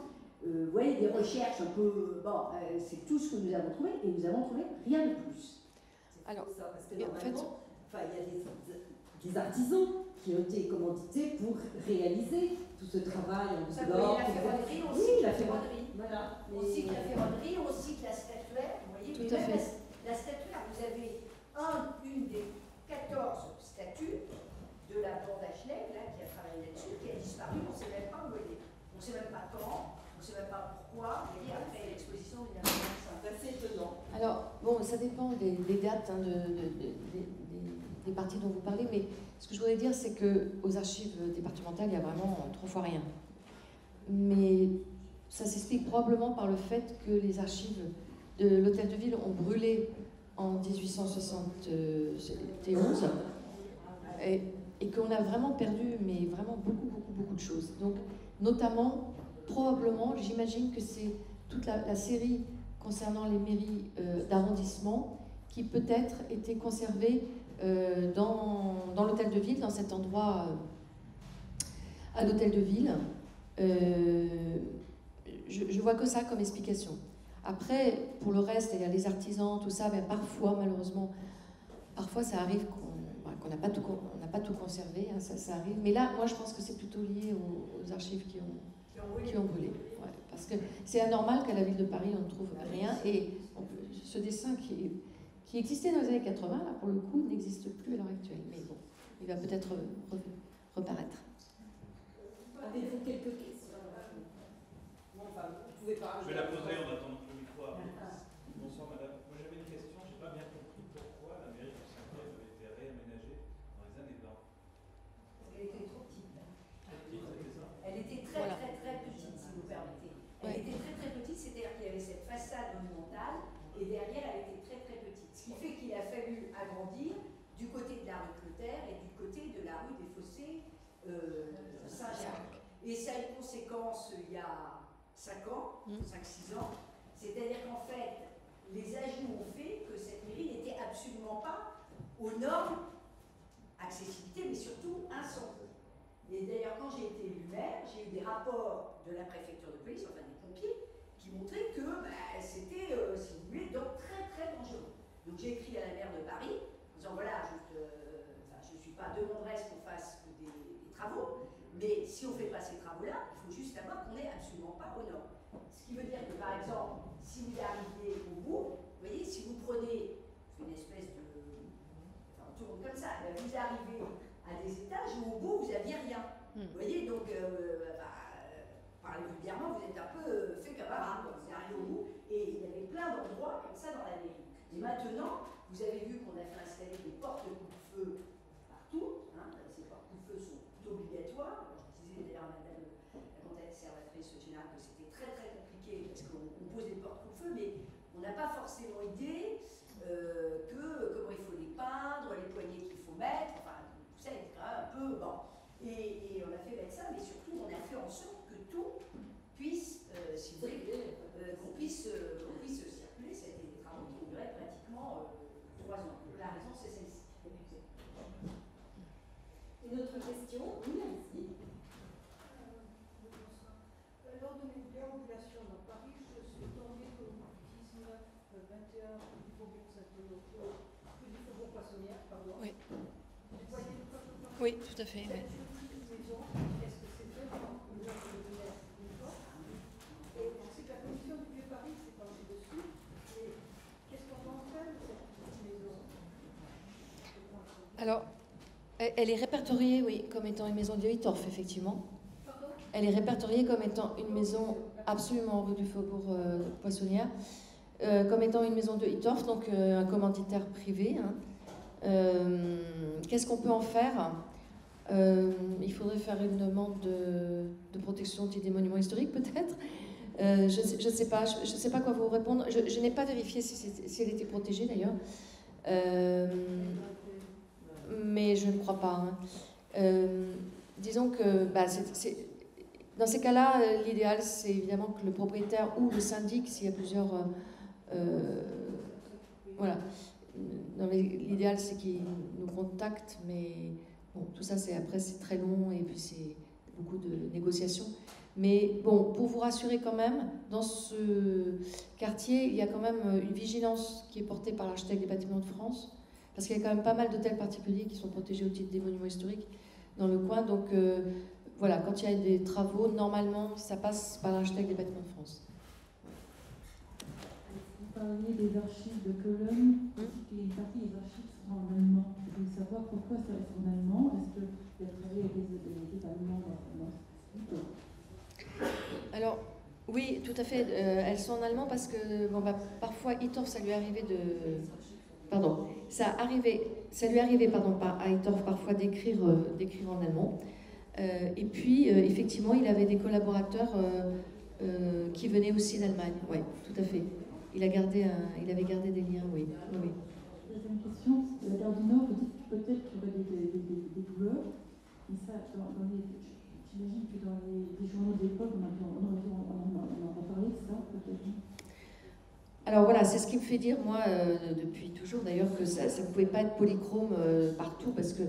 vous voyez, des recherches un peu... Bon, c'est tout ce que nous avons trouvé, et nous avons trouvé rien de plus. Alors, ça, parce que normalement, il y a des artisans qui ont été commandités pour réaliser tout ce travail en ça peut être la ferronnerie, on cycle la ferronnerie. Voilà. On cycle la ferronnerie, on cycle la statuaire. voyez, Tout à même fait. la statuaire, vous avez une des 14 statues de la bande Schlegel, là, qui a travaillé là-dessus, qui a disparu, on ne sait même pas où elle est. On ne sait même pas quand, on ne sait même pas pourquoi. Vous voyez, après l'exposition de 1925. C'est assez étonnant. Alors, bon, ça dépend des dates hein, des parties dont vous parlez, mais ce que je voudrais dire, c'est qu'aux archives départementales, il y a vraiment 3 fois rien. Mais ça s'explique probablement par le fait que les archives de l'Hôtel de Ville ont brûlé en 1871 et qu'on a vraiment perdu, mais vraiment beaucoup de choses. Donc, notamment, probablement, j'imagine que c'est toute la série concernant les mairies d'arrondissement qui peut-être étaient conservées dans l'Hôtel de Ville, dans cet endroit à l'Hôtel de Ville. Je vois que ça comme explication. Après, pour le reste, il y a les artisans, tout ça, mais parfois, malheureusement, parfois ça arrive qu'on n'a pas tout conservé, hein, ça arrive. Mais là, moi, je pense que c'est plutôt lié aux archives qui ont brûlé. Ouais, parce que c'est anormal qu'à la ville de Paris, on ne trouve rien. Et ce dessin qui existait dans les années 80, là, pour le coup, n'existe plus à l'heure actuelle. Mais bon, il va peut-être reparaître. Avez-vous quelques questions? Vous pouvez pas. Je vais la poser en attendant que le micro arrive. Bonsoir madame. Moi j'avais une question, je n'ai pas bien compris pourquoi la mairie de Saint-Pierre avait été réaménagée dans les années 20. Elle était trop petite. C'était ça. Elle était très petite, si vous permettez. Elle était très petite, c'est-à-dire qu'il y avait cette façade monumentale et derrière elle était très petite. Ce qui fait qu'il a fallu agrandir du côté de la rue Clotaire et du côté de la rue des Fossés Saint-Jacques. Et ça a une conséquence il y a 5 ans, 5-6 ans, c'est-à-dire qu'en fait, les ajouts ont fait que cette mairie n'était absolument pas aux normes accessibilité, mais surtout incendie. Et d'ailleurs, quand j'ai été élue maire, j'ai eu des rapports de la préfecture de police, enfin des pompiers, qui montraient que c'était, si vous voulez, donc très dangereux. Donc j'ai écrit à la maire de Paris, en disant voilà, je ne suis pas demanderesse qu'on fasse des travaux, mais si on ne fait pas ces travaux-là, il faut juste savoir qu'on n'est absolument pas aux normes. Ce qui veut dire que, par exemple, si vous arrivez au bout, vous voyez, si vous prenez une espèce de... Enfin, on tourne comme ça, vous arrivez à des étages où au bout, vous n'aviez rien. Vous voyez, donc, parlez vulgairement, vous êtes un peu fait camarade, vous arrivez au bout, et il y avait plein d'endroits comme ça dans la mairie. Et maintenant, vous avez vu qu'on a fait installer des portes coup-de-feu partout, hein, ces portes coup-de-feu sont obligatoires. Je disais d'ailleurs à madame la conservatrice générale que c'était très compliqué parce qu'on pose des portes coup-de-feu, mais on n'a pas forcément idée comment il faut les peindre, les poignées qu'il faut mettre, enfin tout ça est quand même un peu bon. Et on a fait mettre ça, mais surtout on a fait en sorte que tout puisse, si vous voulez, qu'on puisse circuler. Ça a été des travaux qui ont duré pratiquement 3 ans. La raison c'est celle-ci. Une autre question? Oui, allez-y. Lors de mes déambulations dans Paris, je suis tombée au 19-21 du Faubourg Saint-Honoré, du Faubourg Poissonnière, pardon. Oui. Vous voyez de quoi je parle? Oui, tout à fait. Oui. Cette maison, est-ce que c'est vraiment une œuvre de jeunesse d'une fois? Et je sais que la commission du Vieux-Paris s'est penchée dessus, mais qu'est-ce qu'on en fait de cette petite maison? Alors, elle est répertoriée, oui, comme étant une maison de Hittorf, effectivement. Elle est répertoriée comme étant une maison absolument rue du Faubourg Poissonnière, comme étant une maison de Hittorf, donc un commanditaire privé. Hein. Qu'est-ce qu'on peut en faire? Il faudrait faire une demande de protection des monuments historiques, peut-être. Je ne sais pas, je sais pas quoi vous répondre. Je n'ai pas vérifié si elle était protégée, d'ailleurs. Mais je ne crois pas. Hein. Disons que dans ces cas-là, l'idéal, c'est évidemment que le propriétaire ou le syndic, s'il y a plusieurs... voilà. Non, mais l'idéal, c'est qu'il nous contacte, mais bon, tout ça, après, c'est très long et puis c'est beaucoup de négociations. Mais bon, pour vous rassurer quand même, dans ce quartier, il y a quand même une vigilance qui est portée par l'architecte des bâtiments de France, parce qu'il y a quand même pas mal d'hôtels particuliers qui sont protégés au titre des monuments historiques dans le coin. Donc voilà, quand il y a des travaux, normalement, ça passe par l'architecte des bâtiments de France. parliez des archives de Cologne, et une partie des archives sont en allemand. Je voulais savoir pourquoi ça reste en allemand. Est-ce que vous avez travaillé avec des Allemands dans ce livre? Alors, oui, tout à fait. Elles sont en allemand parce que bon, bah, parfois, Hittorf, ça lui arrivait de... Pardon. Ça lui arrivait à Hittorf parfois d'écrire en allemand. Et puis, effectivement, il avait des collaborateurs qui venaient aussi d'Allemagne. Oui, tout à fait. Il avait gardé des liens, oui. Oui. Deuxième question, la gare du Nord, vous dites peut-être qu'il y aurait des douleurs, mais ça, j'imagine que dans les journaux de l'époque, on a parlé de ça, peut-être. Alors voilà, c'est ce qui me fait dire, moi, depuis toujours d'ailleurs, que ça ne pouvait pas être polychrome partout, parce que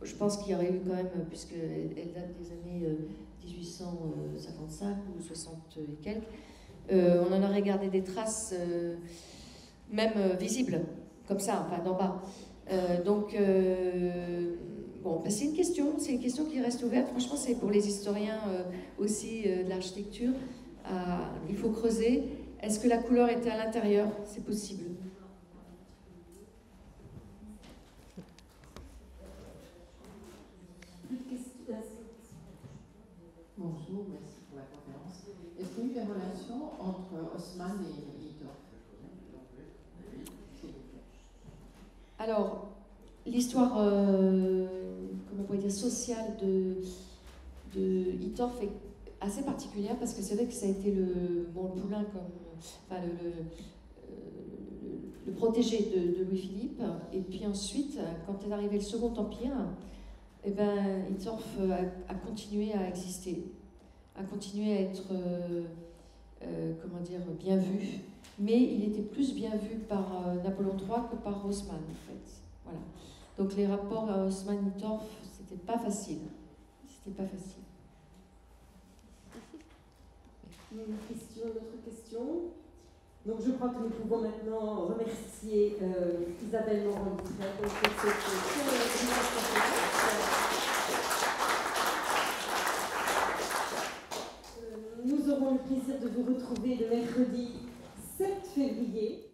je pense qu'il y aurait eu quand même, puisqu'elle date des années 1855 ou 60 et quelques, on en aurait gardé des traces, même visibles, comme ça, enfin d'en bas. Bon, ben, c'est une question qui reste ouverte. Franchement, c'est pour les historiens aussi de l'architecture. Il faut creuser. Est-ce que la couleur était à l'intérieur? C'est possible. Bonjour, merci pour la conférence. Est-ce qu'il y a eu des relations entre Haussmann et Hittorf? Alors, l'histoire, comment on pourrait dire, sociale de Hittorf est assez particulière parce que c'est vrai que ça a été le poulain le protégé de Louis-Philippe. Et puis ensuite, quand est arrivé le Second Empire, eh ben, Hittorf a continué à exister, a continué à être bien vu, mais il était plus bien vu par Napoléon III que par Haussmann, en fait. Voilà. Donc les rapports à Haussmann-Hittorf, c'était pas facile. C'était pas facile. D'autres questions? Donc je crois que nous pouvons maintenant remercier Isabelle Morand-Vitray pour cette Nous aurons le plaisir de vous retrouver le mercredi 7 février